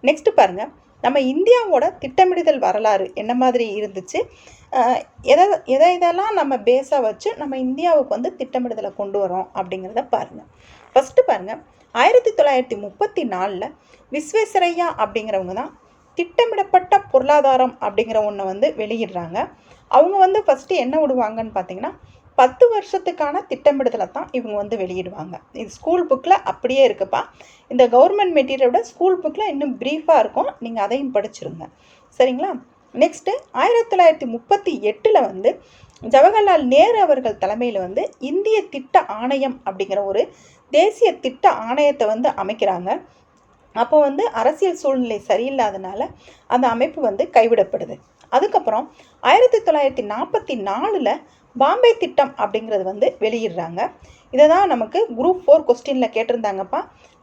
நெக்ஸ்ட்டு பாருங்கள், நம்ம இந்தியாவோட திட்டமிடுதல் வரலாறு என்ன மாதிரி இருந்துச்சு, எதெல்லாம் நம்ம பேஸாக வச்சு நம்ம இந்தியாவுக்கு வந்து திட்டமிடுதலை கொண்டு வரோம் அப்படிங்கிறத பாருங்கள். ஃபஸ்ட்டு பாருங்கள், 1934 விஸ்வேஸ்வரையா அப்படிங்கிறவங்க தான் திட்டமிடப்பட்ட பொருளாதாரம் அப்படிங்கிற ஒன்றை வந்து வெளியிடுறாங்க. அவங்க வந்து ஃபஸ்ட்டு என்ன விடுவாங்கன்னு பார்த்தீங்கன்னா 10 வருஷத்துக்கான திட்டமிடுதலை தான் இவங்க வந்து வெளியிடுவாங்க. இது ஸ்கூல் புக்கில் அப்படியே இருக்குப்பா. இந்த கவர்மெண்ட் மெட்டீரியலோட ஸ்கூல் புக்கில் இன்னும் ப்ரீஃபாக இருக்கும், நீங்கள் அதையும் படிச்சிருங்க. சரிங்களா? நெக்ஸ்ட்டு 1938 வந்து ஜவஹர்லால் நேரு அவர்கள் தலைமையில் வந்து இந்திய திட்ட ஆணையம் அப்படிங்கிற ஒரு தேசிய திட்ட ஆணையத்தை வந்து அமைக்கிறாங்க. அப்போ வந்து அரசியல் சூழ்நிலை சரியில்லாதனால அந்த அமைப்பு வந்து கைவிடப்படுது. அதுக்கப்புறம் 1944 பாம்பே திட்டம் அப்படிங்கிறது வந்து வெளியிடுறாங்க. இதை தான் நமக்கு குரூப் 4 கொஸ்டினில் கேட்டிருந்தாங்கப்பா.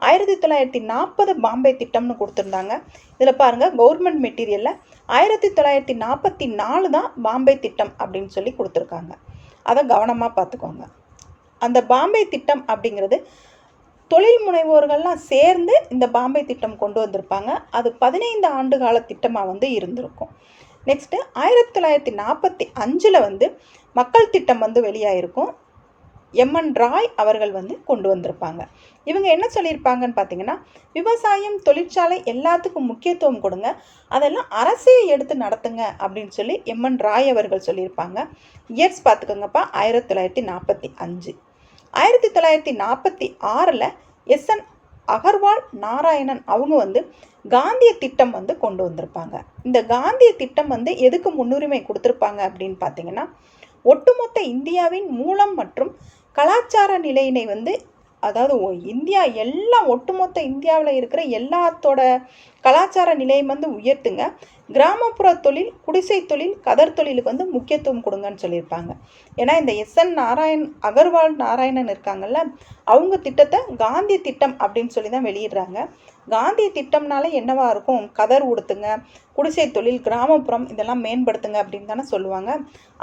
1940 பாம்பே திட்டம்னு கொடுத்துருந்தாங்க. இதில் பாருங்கள், கவர்மெண்ட் மெட்டீரியலில் 1944 தான் பாம்பே திட்டம் அப்படின்னு சொல்லி கொடுத்துருக்காங்க. அதை கவனமாக பார்த்துக்கோங்க. அந்த பாம்பே திட்டம் அப்படிங்கிறது தொழில் முனைவோர்கள்லாம் சேர்ந்து இந்த பாம்பே திட்டம் கொண்டு வந்திருப்பாங்க. அது 15 ஆண்டு கால திட்டமாக வந்து இருந்திருக்கும். நெக்ஸ்ட்டு 1945 வந்து மக்கள் திட்டம் வந்து வெளியாகிருக்கும். எம்என் ராய் அவர்கள் வந்து கொண்டு வந்திருப்பாங்க. இவங்க என்ன சொல்லியிருப்பாங்கன்னு பார்த்தீங்கன்னா, விவசாயம், தொழிற்சாலை எல்லாத்துக்கும் முக்கியத்துவம் கொடுங்க, அதெல்லாம் அரசே எடுத்து நடத்துங்க அப்படின்னு சொல்லி எம்என் ராய் அவர்கள் சொல்லியிருப்பாங்க. இயர்ஸ் பார்த்துக்கோங்கப்பா, 1945. 1946 எஸ்என் அகர்வால் நாராயணன் அவங்க வந்து காந்திய திட்டம் வந்து கொண்டு வந்திருப்பாங்க. இந்த காந்திய திட்டம் வந்து எதுக்கு முன்னுரிமை கொடுத்துருப்பாங்க அப்படின்னு பார்த்தீங்கன்னா, ஒட்டுமொத்த இந்தியாவின் மூலம் மற்றும் கலாச்சார நிலையினை வந்து, அதாவது இந்தியா எல்லாம் ஒட்டுமொத்த இந்தியாவில் இருக்கிற எல்லாத்தோட கலாச்சார நிலையை வந்து உயர்த்துங்க, கிராமப்புற தொழில், குடிசை தொழில், கதர் தொழிலுக்கு வந்து முக்கியத்துவம் கொடுங்கன்னு சொல்லியிருப்பாங்க. ஏன்னா இந்த எஸ்என் அகர்வால் நாராயணன் இருக்காங்கல்ல, அவங்க திட்டத்தை காந்திய திட்டம் அப்படின்னு சொல்லி தான் வெளியிடுறாங்க. காந்திய திட்டம்னால என்னவா இருக்கும், கதர் உடுத்துங்க, குடிசை தொழில், கிராமப்புறம் இதெல்லாம் மேம்படுத்துங்க அப்படின்னு தானே சொல்லுவாங்க.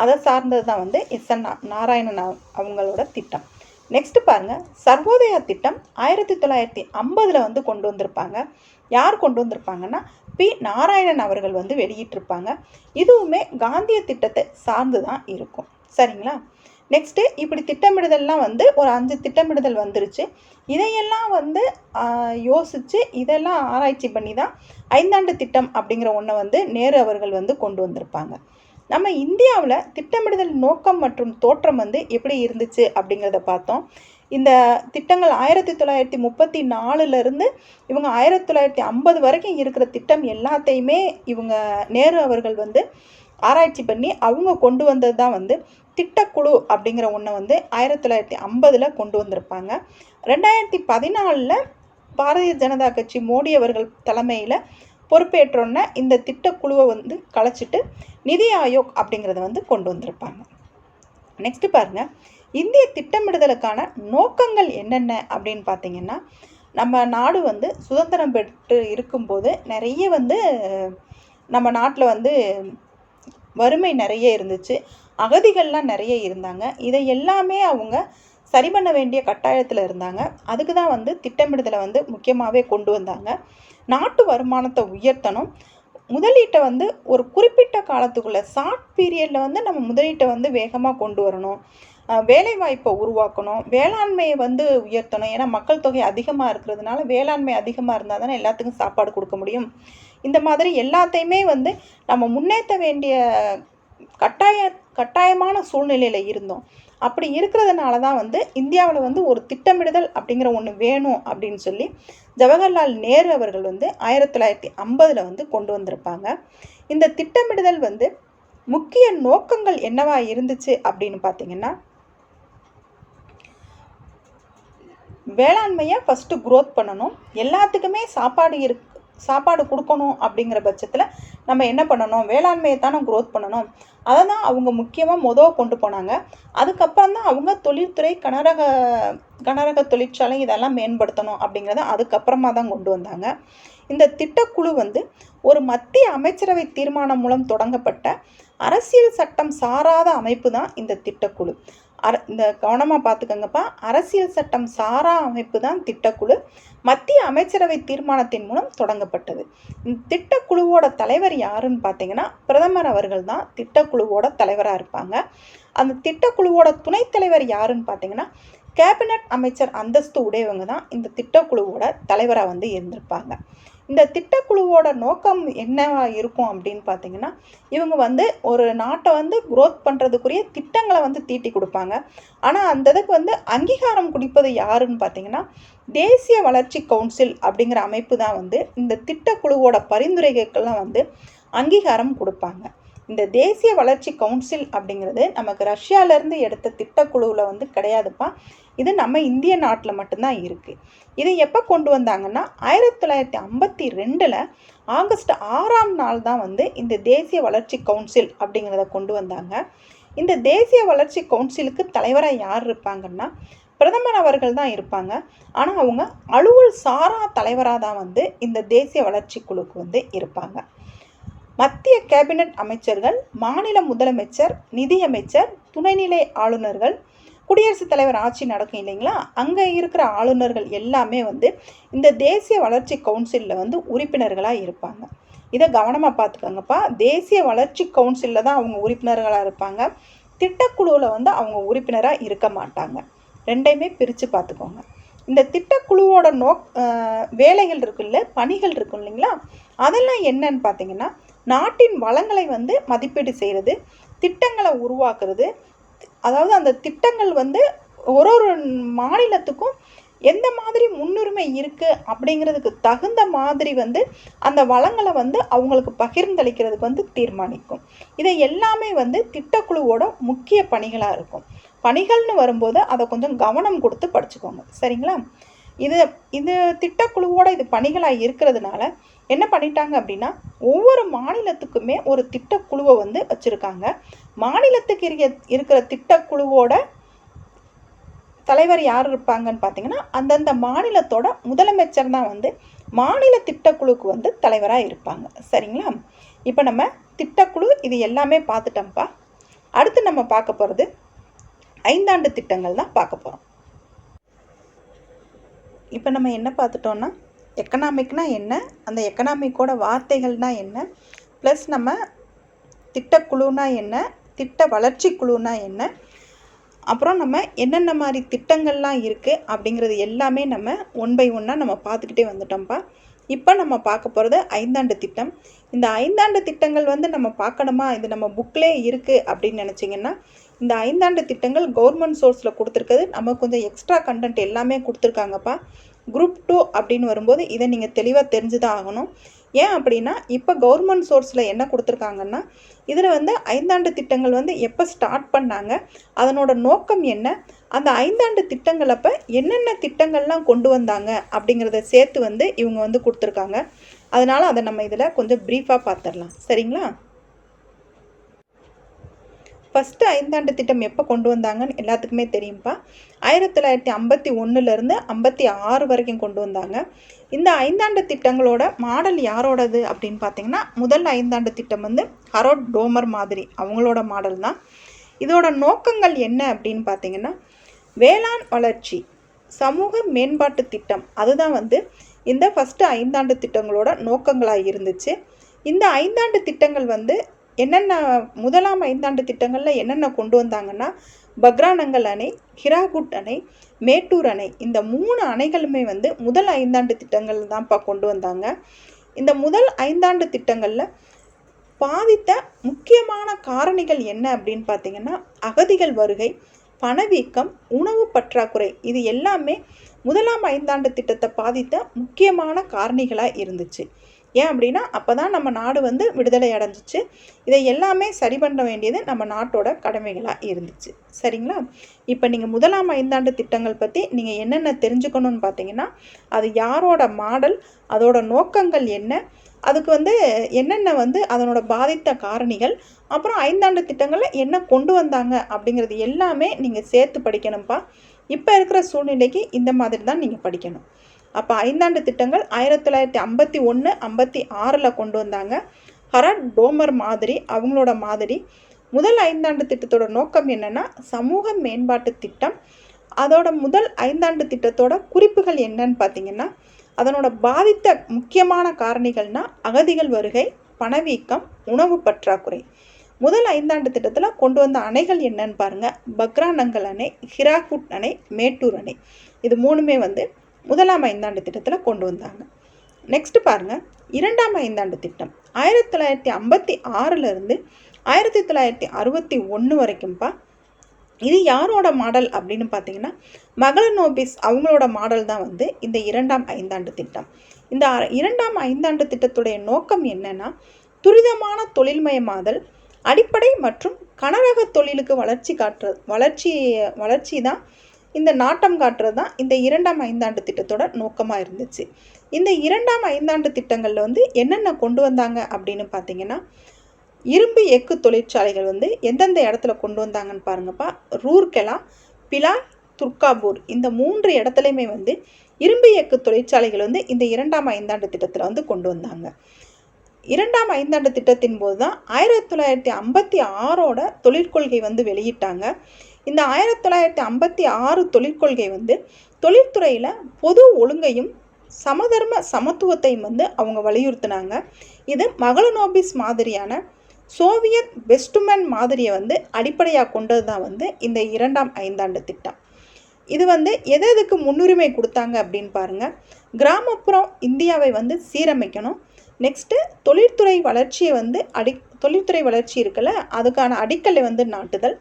அதை சார்ந்தது தான் வந்து எஸ்என் நாராயணன் அவங்களோட திட்டம். நெக்ஸ்ட் பாருங்க, சர்வோதயா திட்டம் 1950 வந்து கொண்டு வந்திருப்பாங்க. யார் கொண்டு வந்திருப்பாங்கன்னா, பி நாராயணன் அவர்கள் வந்து வெளியிட்டிருப்பாங்க. இதுவுமே காந்திய திட்டத்தை சார்ந்து தான் இருக்கும். சரிங்களா? நெக்ஸ்ட்டு இப்படி திட்டமிடுதல்லாம் வந்து ஒரு 5 திட்டமிடுதல் வந்துருச்சு. இதையெல்லாம் வந்து யோசித்து இதெல்லாம் ஆராய்ச்சி பண்ணி தான் 5 ஆண்டு திட்டம் அப்படிங்கிற ஒன்றை வந்து நேரு அவர்கள் வந்து கொண்டு வந்திருப்பாங்க. நம்ம இந்தியாவில் திட்டமிடுதல் நோக்கம் மற்றும் தோற்றம் வந்து எப்படி இருந்துச்சு அப்படிங்கிறத பார்த்தோம். இந்த திட்டங்கள் 1934 இவங்க 1950 வரைக்கும் இருக்கிற திட்டம் எல்லாத்தையுமே இவங்க நேரு அவர்கள் வந்து ஆராய்ச்சி பண்ணி அவங்க கொண்டு வந்தது தான் வந்து திட்டக்குழு அப்படிங்கிற ஒன்றை வந்து 1950 கொண்டு வந்திருப்பாங்க. 2014 பாரதிய ஜனதா கட்சி மோடி அவர்கள் தலைமையில் பொறுப்பேற்றோன்ன இந்த திட்டக்குழுவை வந்து கலைச்சிட்டு நிதி ஆயோக் அப்படிங்கிறத வந்து கொண்டு வந்திருப்பாங்க. நெக்ஸ்ட் பாருங்கள், இந்திய திட்டமிடுதலுக்கான நோக்கங்கள் என்னென்ன அப்படின்னு பார்த்தீங்கன்னா, நம்ம நாடு வந்து சுதந்திரம் பெற்று இருக்கும்போது நிறைய வந்து நம்ம நாட்டில் வந்து வறுமை நிறைய இருந்துச்சு, அகதிகள்லாம் நிறைய இருந்தாங்க. இதை எல்லாமே அவங்க சரி பண்ண வேண்டிய கட்டாயத்தில் இருந்தாங்க. அதுக்கு தான் வந்து திட்டமிடுதலை வந்து முக்கியமாகவே கொண்டு வந்தாங்க. நாட்டு வருமானத்தை உயர்த்தணும், முதலீட்டை வந்து ஒரு குறிப்பிட்ட காலத்துக்குள்ளே ஷார்ட் பீரியடில் வந்து நம்ம முதலீட்டை வந்து வேகமாக கொண்டு வரணும், வேலைவாய்ப்பை உருவாக்கணும், வேளாண்மையை வந்து உயர்த்தணும். ஏன்னா மக்கள் தொகை அதிகமாக இருக்கிறதுனால வேளாண்மை அதிகமாக இருந்தால் தானே எல்லாத்துக்கும் சாப்பாடு கொடுக்க முடியும். இந்த மாதிரி எல்லாத்தையுமே வந்து நம்ம முன்னேற்ற வேண்டிய கட்டாயமான சூழ்நிலையில் இருந்தோம். அப்படி இருக்கிறதுனால தான் வந்து இந்தியாவில் வந்து ஒரு திட்டமிடுதல் அப்படிங்கிற ஒன்று வேணும் அப்படின்னு சொல்லி ஜவஹர்லால் நேரு அவர்கள் வந்து 1950 வந்து கொண்டு வந்திருப்பாங்க. இந்த திட்டமிடுதல் வந்து முக்கிய நோக்கங்கள் என்னவா இருந்துச்சு அப்படின்னு பார்த்தீங்கன்னா, வேளாண்மையை ஃபஸ்ட்டு க்ரோத் பண்ணணும், எல்லாத்துக்குமே சாப்பாடு கொடுக்கணும். அப்படிங்கிற பட்சத்தில் நம்ம என்ன பண்ணணும், வேளாண்மையை தானே க்ரோத் பண்ணணும். அதை தான் அவங்க முக்கியமாக கொண்டு போனாங்க. அதுக்கப்புறம் தான் அவங்க தொழில்துறை, கனரக தொழிற்சாலை இதெல்லாம் மேம்படுத்தணும் அப்படிங்கிறத அதுக்கப்புறமா தான் கொண்டு வந்தாங்க. இந்த திட்டக்குழு வந்து ஒரு மத்திய அமைச்சரவை தீர்மானம் மூலம் தொடங்கப்பட்ட அரசியல் சட்டம் சாராத அமைப்பு தான் இந்த திட்டக்குழு. இந்த கவனமாக பார்த்துக்கங்கப்பா, அரசியல் சட்டம் சாரா அமைப்பு தான் திட்டக்குழு. மத்திய அமைச்சரவை தீர்மானத்தின் மூலம் தொடங்கப்பட்டது. இந்த திட்டக்குழுவோட தலைவர் யாருன்னு பார்த்தீங்கன்னா, பிரதமர் அவர்கள் தான் திட்டக்குழுவோட தலைவராக இருப்பாங்க. அந்த திட்டக்குழுவோட துணைத் தலைவர் யாருன்னு பார்த்தீங்கன்னா, கேபினட் அமைச்சர் அந்தஸ்து உடையவங்க தான் இந்த திட்டக்குழுவோட தலைவராக வந்து இருந்திருப்பாங்க. இந்த திட்டக்குழுவோட நோக்கம் என்னவா இருக்கும் அப்படின்னு பார்த்தீங்கன்னா, இவங்க வந்து ஒரு நாட்டை வந்து க்ரோத் பண்ணுறதுக்குரிய திட்டங்களை வந்து தீட்டி கொடுப்பாங்க. ஆனால் அந்த இதுக்கு வந்து அங்கீகாரம் கொடுப்பது யாருன்னு பார்த்தீங்கன்னா, தேசிய வளர்ச்சி கவுன்சில் அப்படிங்கிற அமைப்பு தான் வந்து இந்த திட்டக்குழுவோட பரிந்துரைகளுக்கெல்லாம் வந்து அங்கீகாரம் கொடுப்பாங்க. இந்த தேசிய வளர்ச்சி கவுன்சில் அப்படிங்கிறது நமக்கு ரஷ்யாவிலேருந்து எடுத்த திட்டக்குழுவில் வந்து கிடையாதுப்பா. இது நம்ம இந்திய நாட்டில் மட்டும்தான் இருக்குது. இதை எப்போ கொண்டு வந்தாங்கன்னா 1952 ஆகஸ்ட் 6ஆம் நாள் தான் வந்து இந்த தேசிய வளர்ச்சி கவுன்சில் அப்படிங்கிறத கொண்டு வந்தாங்க. இந்த தேசிய வளர்ச்சி கவுன்சிலுக்கு தலைவராக யார் இருப்பாங்கன்னா பிரதமர் அவர்கள் தான் இருப்பாங்க. ஆனால் அவங்க அலுவல் சாரா தலைவராக தான் வந்து இந்த தேசிய வளர்ச்சி குழுக்கு வந்து இருப்பாங்க. மத்திய கேபினட் அமைச்சர்கள், மாநில முதலமைச்சர், நிதியமைச்சர், துணைநிலை ஆளுநர்கள், குடியரசுத் தலைவர் ஆட்சி நடக்கும் இல்லைங்களா, அங்கே இருக்கிற ஆளுநர்கள் எல்லாமே வந்து இந்த தேசிய வளர்ச்சி கவுன்சிலில் வந்து உறுப்பினர்களாக இருப்பாங்க. இதை கவனமாக பார்த்துக்கோங்கப்பா. தேசிய வளர்ச்சி கவுன்சிலில் தான் அவங்க உறுப்பினர்களாக இருப்பாங்க. திட்டக்குழுவில் வந்து அவங்க உறுப்பினராக இருக்க மாட்டாங்க. ரெண்டையுமே பிரித்து பார்த்துக்கோங்க. இந்த திட்டக்குழுவோட வேலைகள் இருக்குல்ல, பணிகள் இருக்கும் இல்லைங்களா, அதெல்லாம் என்னன்னு பார்த்தீங்கன்னா நாட்டின் வளங்களை வந்து மதிப்பீடு செய்கிறது, திட்டங்களை உருவாக்குறது. அதாவது அந்த திட்டங்கள் வந்து ஒரு மாநிலத்துக்கும் எந்த மாதிரி முன்னுரிமை இருக்குது அப்படிங்கிறதுக்கு தகுந்த மாதிரி வந்து அந்த வளங்களை வந்து அவங்களுக்கு பகிர்ந்தளிக்கிறதுக்கு வந்து தீர்மானிக்கும். இதை எல்லாமே வந்து திட்டக்குழுவோட முக்கிய பணிகளாக இருக்கும். பணிகள்னு வரும்போது அதை கொஞ்சம் கவனம் கொடுத்து படிச்சுக்கோங்க, சரிங்களா? இது திட்டக்குழுவோட இது பணிகளாக இருக்கிறதுனால என்ன பண்ணிட்டாங்க அப்படின்னா ஒவ்வொரு மாநிலத்துக்குமே ஒரு திட்டக்குழுவை வந்து வச்சுருக்காங்க. மாநிலத்துக்கு இருக்கிற திட்டக்குழுவோட தலைவர் யார் இருப்பாங்கன்னு பார்த்தீங்கன்னா அந்தந்த மாநிலத்தோட முதலமைச்சர் தான் வந்து மாநில திட்டக்குழுக்கு வந்து தலைவராக இருப்பாங்க, சரிங்களா? இப்போ நம்ம திட்டக்குழு இது எல்லாமே பார்த்துட்டோம்ப்பா. அடுத்து நம்ம பார்க்க போகிறது 5 ஆண்டு திட்டங்கள் தான் பார்க்க போகிறோம். இப்போ நம்ம என்ன பார்த்துட்டோன்னா எக்கனாமிக்னா என்ன, அந்த எக்கனாமிக்கோட வார்த்தைகள்னா என்ன, ப்ளஸ் நம்ம திட்டக்குழுனா என்ன, திட்ட வளர்ச்சி குழுனா என்ன, அப்புறம் நம்ம என்னென்ன மாதிரி திட்டங்கள்லாம் இருக்குது அப்படிங்கிறது எல்லாமே நம்ம 1 by 1 நம்ம பார்த்துக்கிட்டே வந்துட்டோம்ப்பா. இப்போ நம்ம பார்க்க போகிறது 5 ஆண்டு திட்டம். இந்த 5 ஆண்டு திட்டங்கள் வந்து நம்ம பார்க்கணுமா, இது நம்ம புக்கிலே இருக்குது அப்படின்னு நினச்சிங்கன்னா இந்த 5 ஆண்டு திட்டங்கள் கவர்மெண்ட் சோர்ஸில் கொடுத்துருக்குது. நம்ம கொஞ்சம் எக்ஸ்ட்ரா கண்டென்ட் எல்லாமே கொடுத்துருக்காங்கப்பா. குரூப் 2 அப்படின்னு வரும்போது இதை நீங்கள் தெளிவாக தெரிஞ்சு தான் ஆகணும். ஏன் அப்படின்னா இப்போ கவர்மெண்ட் சோர்ஸில் என்ன கொடுத்துருக்காங்கன்னா இதில் வந்து 5 ஆண்டு திட்டங்கள் வந்து எப்போ ஸ்டார்ட் பண்ணாங்க, அதனோட நோக்கம் என்ன, அந்த 5 ஆண்டு திட்டங்கள் அப்போ என்னென்ன திட்டங்கள்லாம் கொண்டு வந்தாங்க அப்படிங்கிறத சேர்த்து வந்து இவங்க வந்து கொடுத்துருக்காங்க. அதனால் அதை நம்ம இதில் கொஞ்சம் ப்ரீஃபாக பார்த்துடலாம், சரிங்களா? ஃபஸ்ட்டு 5 ஆண்டு திட்டம் எப்போ கொண்டு வந்தாங்கன்னு எல்லாத்துக்குமே தெரியும்ப்பா. 1951 56 வரைக்கும் கொண்டு வந்தாங்க. இந்த 5 ஆண்டு திட்டங்களோட மாடல் யாரோடது அப்படின்னு பார்த்தீங்கன்னா முதல் 5 ஆண்டு திட்டம் வந்து ஹரோல்ட் டோமர் மாதிரி அவங்களோட மாடல் தான். இதோட நோக்கங்கள் என்ன அப்படின்னு பார்த்தீங்கன்னா வேளாண் வளர்ச்சி, சமூக மேம்பாட்டு திட்டம், அதுதான் வந்து இந்த ஃபஸ்ட்டு 5 ஆண்டு திட்டங்களோட நோக்கங்களாக இருந்துச்சு. இந்த 5 ஆண்டு திட்டங்கள் வந்து என்னென்ன முதலாம் 5 ஆண்டு திட்டங்களில் என்னென்ன கொண்டு வந்தாங்கன்னா பக்ரானங்கல் அணை, ஹிராகுட் அணை, மேட்டூர் அணை, இந்த 3 அணைகளுமே வந்து முதல் 5 ஆண்டு திட்டங்கள் தான்ப்பா கொண்டு வந்தாங்க. இந்த முதல் 5 ஆண்டு திட்டங்களில் பாதித்த முக்கியமான காரணிகள் என்ன அப்படின்னு பார்த்தீங்கன்னா அகதிகள் வருகை, பணவீக்கம், உணவு பற்றாக்குறை, இது எல்லாமே முதலாம் 5 ஆண்டு திட்டத்தை பாதித்த முக்கியமான காரணிகளாக இருந்துச்சு. ஏன் அப்படின்னா அப்போ தான் நம்ம நாடு வந்து விடுதலை அடைஞ்சிச்சு. இதை எல்லாமே சரி பண்ண வேண்டியது நம்ம நாட்டோட கடமைகளாக இருந்துச்சு, சரிங்களா? இப்போ நீங்கள் முதலாம் 5 ஆண்டு திட்டங்கள் பற்றி நீங்கள் என்னென்ன தெரிஞ்சுக்கணும்னு பார்த்தீங்கன்னா அது யாரோட மாடல், அதோட நோக்கங்கள் என்ன, அதுக்கு வந்து என்னென்ன வந்து அதனோட பாதித்த காரணிகள், அப்புறம் 5 ஆண்டு திட்டங்களில் என்ன கொண்டு வந்தாங்க அப்படிங்கிறது எல்லாமே நீங்கள் சேர்த்து படிக்கணும்ப்பா. இப்போ இருக்கிற சூழ்நிலைக்கு இந்த மாதிரி தான் நீங்கள் படிக்கணும். அப்போ 5 ஆண்டு திட்டங்கள் 1951 56 கொண்டு வந்தாங்க. ஹரோல்ட் டோமர் மாதிரி அவங்களோட மாதிரி முதல் 5 ஆண்டு திட்டத்தோட நோக்கம் என்னென்னா சமூக மேம்பாட்டு திட்டம். அதோட முதல் 5 ஆண்டு திட்டத்தோட குறிப்புகள் என்னன்னு பார்த்தீங்கன்னா அதனோட பாதித்த முக்கியமான காரணிகள்னால் அகதிகள் வருகை, பணவீக்கம், உணவு பற்றாக்குறை. முதல் 5 ஆண்டு திட்டத்தில் கொண்டு வந்த அணைகள் என்னன்னு பாருங்கள். பக்ரானங்கல் அணை, ஹிராகுட் அணை, மேட்டூர் அணை, இது 3மே வந்து முதலாம் 5 ஆண்டு திட்டத்தில் கொண்டு வந்தாங்க. நெக்ஸ்ட் பாருங்கள், 2ஆம் 5 ஆண்டு திட்டம் 1956 1961 வரைக்கும்ப்பா. இது யாரோட மாடல் அப்படின்னு பார்த்தீங்கன்னா மகளனோபிஸ் அவங்களோட மாடல் தான் வந்து இந்த 2ஆம் 5 ஆண்டு திட்டம். இந்த 2ஆம் 5 ஆண்டு திட்டத்துடைய நோக்கம் என்னன்னா துரிதமான தொழில்மயமாதல், அடிப்படை மற்றும் கனரக தொழிலுக்கு வளர்ச்சி தான் இந்த நாட்டம் காட்டுறது தான் இந்த 2ஆம் ஐந்தாண்டு திட்டத்தோட நோக்கமாக இருந்துச்சு. இந்த 2ஆம் ஐந்தாண்டு திட்டங்களில் வந்து என்னென்ன கொண்டு வந்தாங்க அப்படின்னு பார்த்தீங்கன்னா, இரும்பு எஃகு தொழிற்சாலைகள் வந்து எந்தெந்த இடத்துல கொண்டு வந்தாங்கன்னு பாருங்கப்பா. ரூர்கெலா, பிலாய், துர்காபூர் இந்த 3 இடத்துலையுமே வந்து இரும்பு எஃகு தொழிற்சாலைகள் வந்து இந்த 2ஆம் ஐந்தாண்டு திட்டத்தில் வந்து கொண்டு வந்தாங்க. 2ஆம் ஐந்தாண்டு திட்டத்தின் போது தான் 1956ஓட தொழிற்கொள்கை வந்து வெளியிட்டாங்க. இந்த 1956 தொழிற்கொள்கை வந்து தொழில்துறையில் பொது ஒழுங்கையும் சமத்துவத்தையும் வந்து அவங்க வலியுறுத்தினாங்க. இது மகளனோபிஸ் மாதிரியான சோவியத் வெஸ்ட்மேன் மாதிரியை வந்து அடிப்படையாக கொண்டது தான் வந்து இந்த 2ஆம் ஐந்தாண்டு திட்டம். இது வந்து எதுக்கு முன்னுரிமை கொடுத்தாங்க அப்படின்னு பாருங்கள். கிராமப்புறம் இந்தியாவை வந்து சீரமைக்கணும். நெக்ஸ்ட்டு தொழில்துறை வளர்ச்சியை வந்து தொழில்துறை வளர்ச்சி இருக்குல்ல, அதுக்கான அடிக்கல்லை வந்து நாட்டுதல்,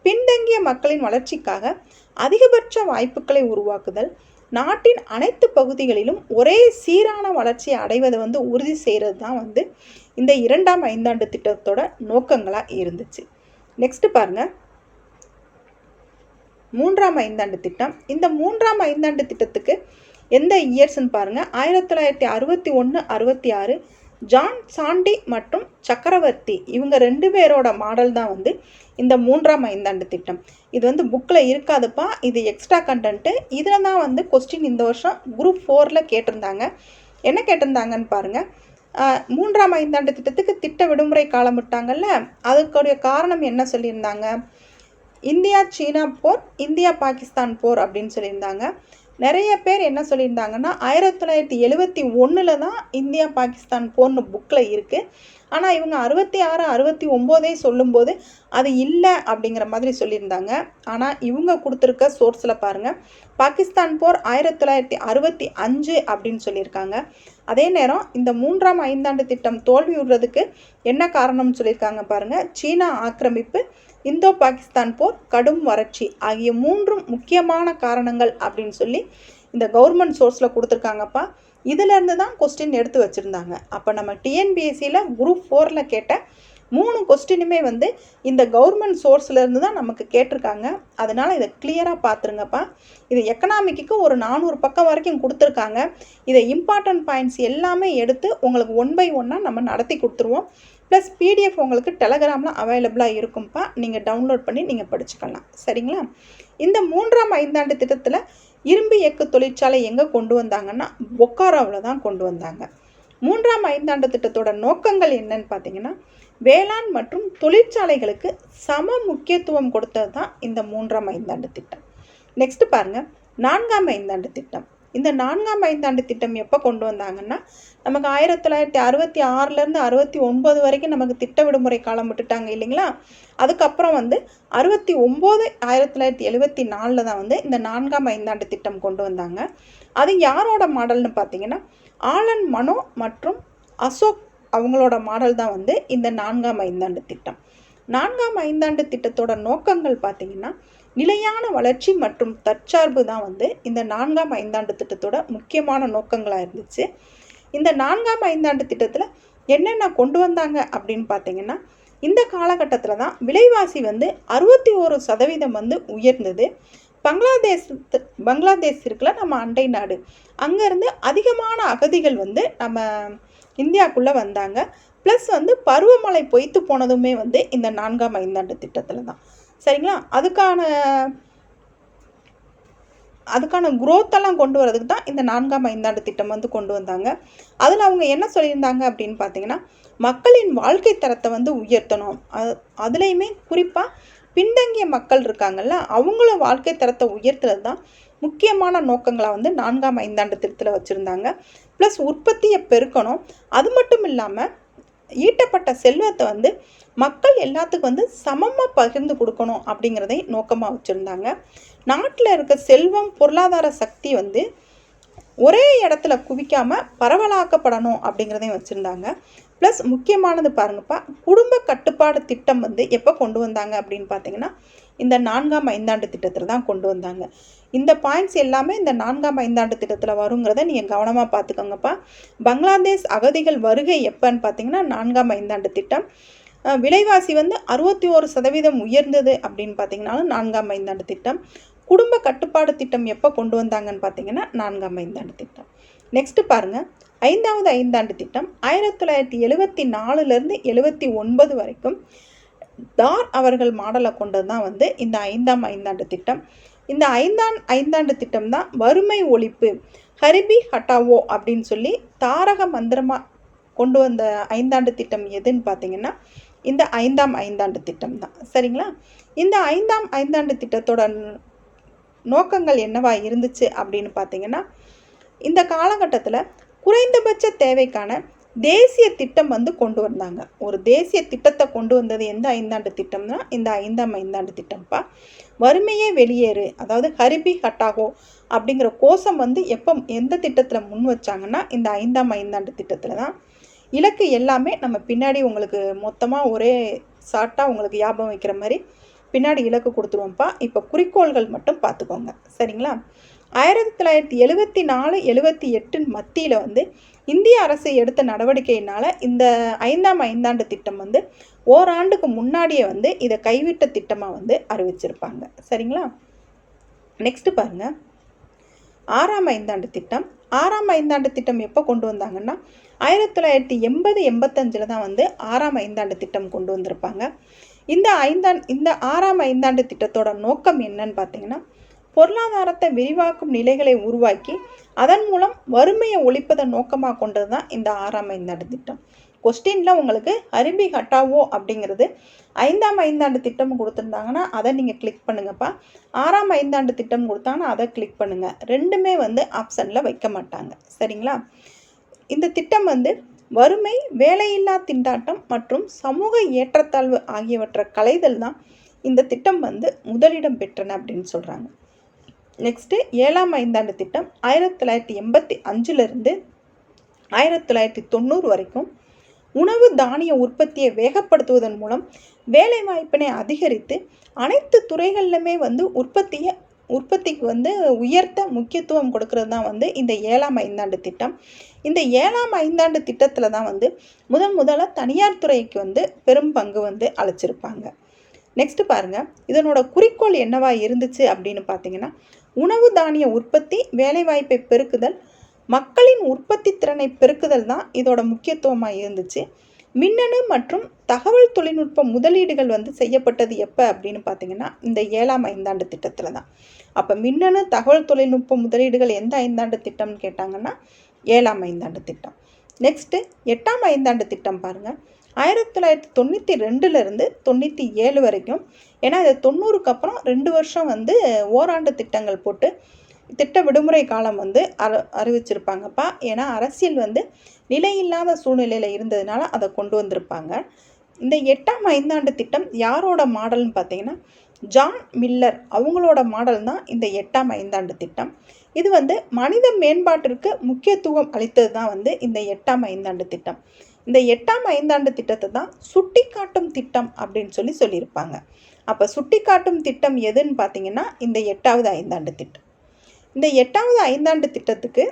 பின்தங்கிய மக்களின் வளர்ச்சிக்காக அதிகபட்ச வாய்ப்புகளை உருவாக்குதல், நாட்டின் அனைத்து பகுதிகளிலும் ஒரே சீரான வளர்ச்சியை அடைவதை வந்து உறுதி செய்கிறது தான் வந்து இந்த 2ஆம் ஐந்தாண்டு திட்டத்தோட நோக்கங்களாக இருந்துச்சு. நெக்ஸ்ட் பாருங்கள், 3ஆம் ஐந்தாண்டு திட்டம். இந்த 3ஆம் ஐந்தாண்டு திட்டத்துக்கு எந்த இயர்ஸ்ன்னு பாருங்கள். 1961, 66 ஜான் சாண்டி மற்றும் சக்கரவர்த்தி இவங்க 2 பேரோட மாடல் தான் வந்து இந்த 3ஆம் ஐந்தாண்டு திட்டம். இது வந்து புக்கில் இருக்காதுப்பா, இது எக்ஸ்ட்ரா கண்டென்ட்டு. இதில் தான் வந்து கொஸ்டின் இந்த வருஷம் குரூப் 4ல் கேட்டிருந்தாங்க. என்ன கேட்டிருந்தாங்கன்னு பாருங்கள். 3ஆம் ஐந்தாண்டு திட்டத்துக்கு திட்ட விடுமுறை காலம் விட்டாங்கல்ல, அதுக்குடைய காரணம் என்ன சொல்லியிருந்தாங்க? இந்தியா சீனா போர், இந்தியா பாகிஸ்தான் போர் அப்படின்னு சொல்லியிருந்தாங்க. நிறைய பேர் என்ன சொல்லியிருந்தாங்கன்னா 1971 தான் இந்தியா பாகிஸ்தான் போர்னு புக்கில் இருக்குது. ஆனால் இவங்க 66, 69 சொல்லும்போது அது இல்லை அப்படிங்கிற மாதிரி சொல்லியிருந்தாங்க. ஆனால் இவங்க கொடுத்துருக்க சோர்ஸில் பாருங்கள், பாகிஸ்தான் போர் 1965 அப்படின்னு சொல்லியிருக்காங்க. அதே நேரம் இந்த 3ஆம் ஐந்தாண்டு திட்டம் தோல்வியுறதுக்கு என்ன காரணம்னு சொல்லியிருக்காங்க பாருங்கள். சீனா ஆக்கிரமிப்பு, இந்தோ பாகிஸ்தான் போர், கடும் வறட்சி ஆகிய 3 முக்கியமான காரணங்கள் அப்படின்னு சொல்லி இந்த கவர்மெண்ட் சோர்ஸில் கொடுத்துருக்காங்கப்பா. இதிலேருந்து தான் கொஸ்டின் எடுத்து வச்சுருந்தாங்க. அப்போ நம்ம டிஎன்பிஎஸ்சியில் குரூப் 4ல் கேட்ட 3 கொஸ்டினுமே வந்து இந்த கவர்மெண்ட் சோர்ஸ்லேருந்து தான் நமக்கு கேட்டிருக்காங்க. அதனால் இதை கிளியராக பார்த்துருங்கப்பா. இது எக்கனாமிக்கு ஒரு 400 பக்கம் வரைக்கும் கொடுத்துருக்காங்க. இதை இம்பார்ட்டன்ட் பாயிண்ட்ஸ் எல்லாமே எடுத்து உங்களுக்கு 1 by 1 நம்ம நடத்தி கொடுத்துருவோம். ப்ளஸ் பிடிஎஃப் உங்களுக்கு டெலகிராமில் அவைலபிளாக இருக்கும்ப்பா. நீங்கள் டவுன்லோட் பண்ணி நீங்கள் படிச்சுக்கலாம். சரிங்களா? இந்த 3ஆம் ஐந்தாண்டு திட்டத்தில் இரும்பு எஃகு தொழிற்சாலை எங்கே கொண்டு வந்தாங்கன்னா பொக்காரோவில் தான் கொண்டு வந்தாங்க. 3ஆம் ஐந்தாண்டு திட்டத்தோட நோக்கங்கள் என்னன்னு பார்த்தீங்கன்னா, வேளாண் மற்றும் தொழிற்சாலைகளுக்கு சம முக்கியத்துவம் கொடுத்தது தான் இந்த 3ஆம் ஐந்தாண்டு திட்டம். நெக்ஸ்ட் பாருங்கள், 4ஆம் ஐந்தாண்டு திட்டம். இந்த 4ஆம் ஐந்தாண்டு திட்டம் எப்போ கொண்டு வந்தாங்கன்னா, நமக்கு 1966லேருந்து 69 வரைக்கும் நமக்கு திட்ட விடுமுறை காலம் விட்டுட்டாங்க இல்லைங்களா? அதுக்கப்புறம் வந்து 69 1974 தான் வந்து இந்த 4ஆம் ஐந்தாண்டு திட்டம் கொண்டு வந்தாங்க. அது யாரோட மாடல்னு பார்த்தீங்கன்னா, ஆலன் மனோ மற்றும் அசோக் அவங்களோட மாடல் தான் வந்து இந்த 4ஆம் ஐந்தாண்டு திட்டம். 4ஆம் ஐந்தாண்டு திட்டத்தோட நோக்கங்கள் பார்த்தீங்கன்னா, நிலையான வளர்ச்சி மற்றும் தற்சார்பு தான் வந்து இந்த 4ஆம் ஐந்தாண்டு திட்டத்தோட முக்கியமான நோக்கங்களாக இருந்துச்சு. இந்த 4ஆம் ஐந்தாண்டு திட்டத்தில் என்னென்ன கொண்டு வந்தாங்க அப்படின்னு பார்த்தீங்கன்னா, இந்த காலகட்டத்தில் தான் விலைவாசி வந்து 61% வந்து உயர்ந்தது. பங்களாதேஷ் இருக்குல்ல, நம்ம அண்டை நாடு, அங்கேருந்து அதிகமான அகதிகள் வந்து நம்ம இந்தியாவுக்குள்ளே வந்தாங்க. ப்ளஸ் வந்து பருவமழை பொய்த்து போனதுமே வந்து இந்த 4ஆம் ஐந்தாண்டு திட்டத்தில் தான். சரிங்களா? அதுக்கான குரோத்தெல்லாம் கொண்டு வரதுக்கு தான் இந்த 4ஆம் ஐந்தாண்டு திட்டம் வந்து கொண்டு வந்தாங்க. அதில் அவங்க என்ன சொல்லியிருந்தாங்க அப்படின்னு பார்த்தீங்கன்னா, மக்களின் வாழ்க்கை தரத்தை வந்து உயர்த்தணும். அதுலேயுமே குறிப்பாக பின்தங்கிய மக்கள் இருக்காங்கல்ல, அவங்கள வாழ்க்கை தரத்தை உயர்த்துறது தான் முக்கியமான நோக்கங்களாக வந்து 4ஆம் ஐந்தாண்டு திட்டத்தில் வச்சுருந்தாங்க. ப்ளஸ் உற்பத்தியை பெருக்கணும். அது மட்டும் இல்லாமல் ஈட்டப்பட்ட செல்வத்தை வந்து மக்கள் எல்லாத்துக்கும் வந்து சமமாக பகிர்ந்து கொடுக்கணும் அப்படிங்கிறதை நோக்கமாக வச்சுருந்தாங்க. நாட்டில் இருக்க செல்வம், பொருளாதார சக்தி வந்து ஒரே இடத்துல குவிக்காமல் பரவலாக்கப்படணும் அப்படிங்கிறதையும் வச்சுருந்தாங்க. ப்ளஸ் முக்கியமானது பாருங்கப்பா, குடும்ப கட்டுப்பாடு திட்டம் வந்து எப்போ கொண்டு வந்தாங்க அப்படின்னு பார்த்தீங்கன்னா, இந்த 4ஆம் ஐந்தாண்டு திட்டத்தில் தான் கொண்டு வந்தாங்க. இந்த பாயிண்ட்ஸ் எல்லாமே இந்த 4ஆம் ஐந்தாண்டு திட்டத்தில் வருங்கிறத நீங்கள் கவனமாக பார்த்துக்கோங்கப்பா. பங்களாதேஷ் அகதிகள் வருகை எப்போன்னு பார்த்தீங்கன்னா 4ஆம் ஐந்தாண்டு திட்டம். விலைவாசி வந்து 61% உயர்ந்தது அப்படின்னு பார்த்தீங்கன்னாலும் 4ஆம் ஐந்தாண்டு திட்டம். குடும்ப கட்டுப்பாடு திட்டம் எப்போ கொண்டு வந்தாங்கன்னு பார்த்தீங்கன்னா 4ஆம் ஐந்தாண்டு திட்டம். நெக்ஸ்ட் பாருங்கள், 5வது ஐந்தாண்டு திட்டம் 1974லேருந்து 79 வரைக்கும் தார் அவர்கள் மாடலை கொண்டது தான் வந்து இந்த 5ஆம் ஐந்தாண்டு திட்டம். இந்த 5ஆம் ஐந்தாண்டு திட்டம் தான் வறுமை ஒழிப்பு, ஹரிபி ஹட்டாவோ அப்படின்னு சொல்லி தாரக மந்திரமாக கொண்டு வந்த ஐந்தாண்டு திட்டம் எதுன்னு பார்த்தீங்கன்னா இந்த 5ஆம் ஐந்தாண்டு திட்டம் தான். சரிங்களா? இந்த 5ஆம் ஐந்தாண்டு திட்டத்தோட நோக்கங்கள் என்னவா இருந்துச்சு அப்படின்னு பார்த்தீங்கன்னா, இந்த காலகட்டத்தில் குறைந்தபட்ச தேவைக்கான தேசிய திட்டம் வந்து கொண்டு வந்தாங்க. ஒரு தேசிய திட்டத்தை கொண்டு வந்தது எந்த ஐந்தாண்டு திட்டம்னா இந்த 5ஆம் ஐந்தாண்டு திட்டம்ப்பா. வறுமையே வெளியேறு, அதாவது ஹரிபி ஹட்டாகோ அப்படிங்கிற கோஷம் வந்து எந்த திட்டத்தில் முன் வச்சாங்கன்னா இந்த 5ஆம் ஐந்தாண்டு திட்டத்தில் தான். இலக்கு எல்லாமே நம்ம பின்னாடி உங்களுக்கு மொத்தமாக ஒரே ஷார்ட்டாக உங்களுக்கு ஞாபகம் வைக்கிற மாதிரி பின்னாடி இலக்கு கொடுத்துருவோம்ப்பா. இப்போ குறிக்கோள்கள் மட்டும் பார்த்துக்கோங்க. சரிங்களா? 1974-78 மத்தியில் வந்து இந்திய அரசு எடுத்த நடவடிக்கையினால் இந்த 5ஆம் ஐந்தாண்டு திட்டம் வந்து ஓராண்டுக்கு முன்னாடியே வந்து இதை கைவிட்ட திட்டமாக வந்து அறிவிச்சிருப்பாங்க. சரிங்களா? நெக்ஸ்ட் பாருங்கள், 6ஆம் ஐந்தாண்டு திட்டம். 6ஆம் ஐந்தாண்டு திட்டம் எப்போ கொண்டு வந்தாங்கன்னா 1980-85 தான் வந்து 6ஆம் ஐந்தாண்டு திட்டம் கொண்டு வந்திருப்பாங்க. இந்த 6ஆம் ஐந்தாண்டு திட்டத்தோட நோக்கம் என்னன்னு பார்த்தீங்கன்னா, பொருளாதாரத்தை விரிவாக்கும் நிலைகளை உருவாக்கி அதன் மூலம் வறுமையை ஒழிப்பதை நோக்கமாக கொண்டது தான் இந்த 6ஆம் ஐந்தாண்டு திட்டம். கொஸ்டினில் உங்களுக்கு ஹரிபி ஹட்டாவோ அப்படிங்கிறது 5ஆம் ஐந்தாண்டு திட்டம் கொடுத்துருந்தாங்கன்னா அதை நீங்கள் கிளிக் பண்ணுங்கப்பா. 6ஆம் ஐந்தாண்டு திட்டம் கொடுத்தாங்கன்னா அதை கிளிக் பண்ணுங்கள். ரெண்டுமே வந்து ஆப்ஷனில் வைக்க மாட்டாங்க. சரிங்களா? இந்த திட்டம் வந்து வறுமை, வேலையில்லா திண்டாட்டம் மற்றும் சமூக ஏற்றத்தாழ்வு ஆகியவற்றை களைதல் தான் இந்த திட்டம் வந்து முதலிடம் பெற்றன அப்படின்னு சொல்கிறாங்க. நெக்ஸ்ட்டு 7ஆம் ஐந்தாண்டு திட்டம் 1985லேருந்து 1990 வரைக்கும் உணவு தானிய உற்பத்தியை வேகப்படுத்துவதன் மூலம் வேலை வாய்ப்பினை அதிகரித்து அனைத்து துறைகளிலுமே வந்து உற்பத்திக்கு வந்து உயர்த்த முக்கியத்துவம் கொடுக்கறது தான் வந்து இந்த 7ஆம் ஐந்தாண்டு திட்டம். இந்த 7ஆம் ஐந்தாண்டு திட்டத்தில் தான் வந்து முதலாக தனியார் துறைக்கு வந்து பெரும் பங்கு வந்து அளிச்சிருப்பாங்க. நெக்ஸ்ட் பாருங்கள், இதனோட குறிக்கோள் என்னவா இருந்துச்சு அப்படின்னு பார்த்தீங்கன்னா, உணவு தானிய உற்பத்தி, வேலைவாய்ப்பை பெருக்குதல், மக்களின் உற்பத்தி திறனை பெருக்குதல் தான் இதோட முக்கியத்துவமாக இருந்துச்சு. மின்னணு மற்றும் தகவல் தொழில்நுட்ப முதலீடுகள் வந்து செய்யப்பட்டது எப்போ அப்படின்னு பார்த்தீங்கன்னா இந்த 7ஆம் ஐந்தாண்டு திட்டத்தில் தான். அப்போ மின்னணு தகவல் தொழில்நுட்ப முதலீடுகள் எந்த ஐந்தாண்டு திட்டம்னு கேட்டாங்கன்னா 7ஆம் ஐந்தாண்டு திட்டம். நெக்ஸ்ட்டு 8ஆம் ஐந்தாண்டு திட்டம் பாருங்கள், 1992லேருந்து 97 வரைக்கும். ஏன்னா இது 90க்கு அப்புறம் 2 வருஷம் வந்து ஓராண்டு திட்டங்கள் போட்டு திட்ட விடுமுறை காலம் வந்து அறிவிச்சிருப்பாங்கப்பா. ஏன்னா அரசியல் வந்து நிலையில்லாத சூழ்நிலையில் இருந்ததுனால அதை கொண்டு வந்திருப்பாங்க. இந்த 8ஆம் ஐந்தாண்டு திட்டம் யாரோட மாடல்னு பார்த்தீங்கன்னா ஜான் மில்லர் அவங்களோட மாடல் தான் இந்த 8ஆம் ஐந்தாண்டு திட்டம். இது வந்து மனித மேம்பாட்டிற்கு முக்கியத்துவம் அளித்தது தான் வந்து இந்த 8ஆம் ஐந்தாண்டு திட்டம். இந்த 8ஆம் ஐந்தாண்டு திட்டத்தை தான் சுட்டி காட்டும் திட்டம் அப்படின்னு சொல்லியிருப்பாங்க. அப்போ சுட்டி காட்டும் திட்டம் எதுன்னு பார்த்தீங்கன்னா இந்த 8வது ஐந்தாண்டு திட்டம். இந்த 8வது ஐந்தாண்டு திட்டத்துக்கு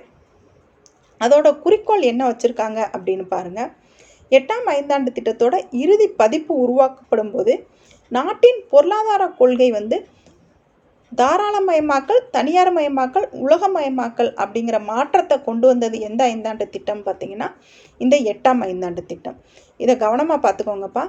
அதோட குறிக்கோள் என்ன வச்சுருக்காங்க அப்படின்னு பாருங்கள். 8ஆம் ஐந்தாண்டு திட்டத்தோட இறுதி பதிப்பு உருவாக்கப்படும் போது நாட்டின் பொருளாதார கொள்கை வந்து தாராளமயமாக்கல், தனியார்மயமாக்கல், உலகமயமாக்கல் அப்படிங்கிற மாற்றத்தை கொண்டு வந்தது எந்த ஐந்தாண்டு திட்டம் பார்த்தீங்கன்னா இந்த 8ஆம் ஐந்தாண்டு திட்டம். இதை கவனமாக பார்த்துக்கோங்கப்பா.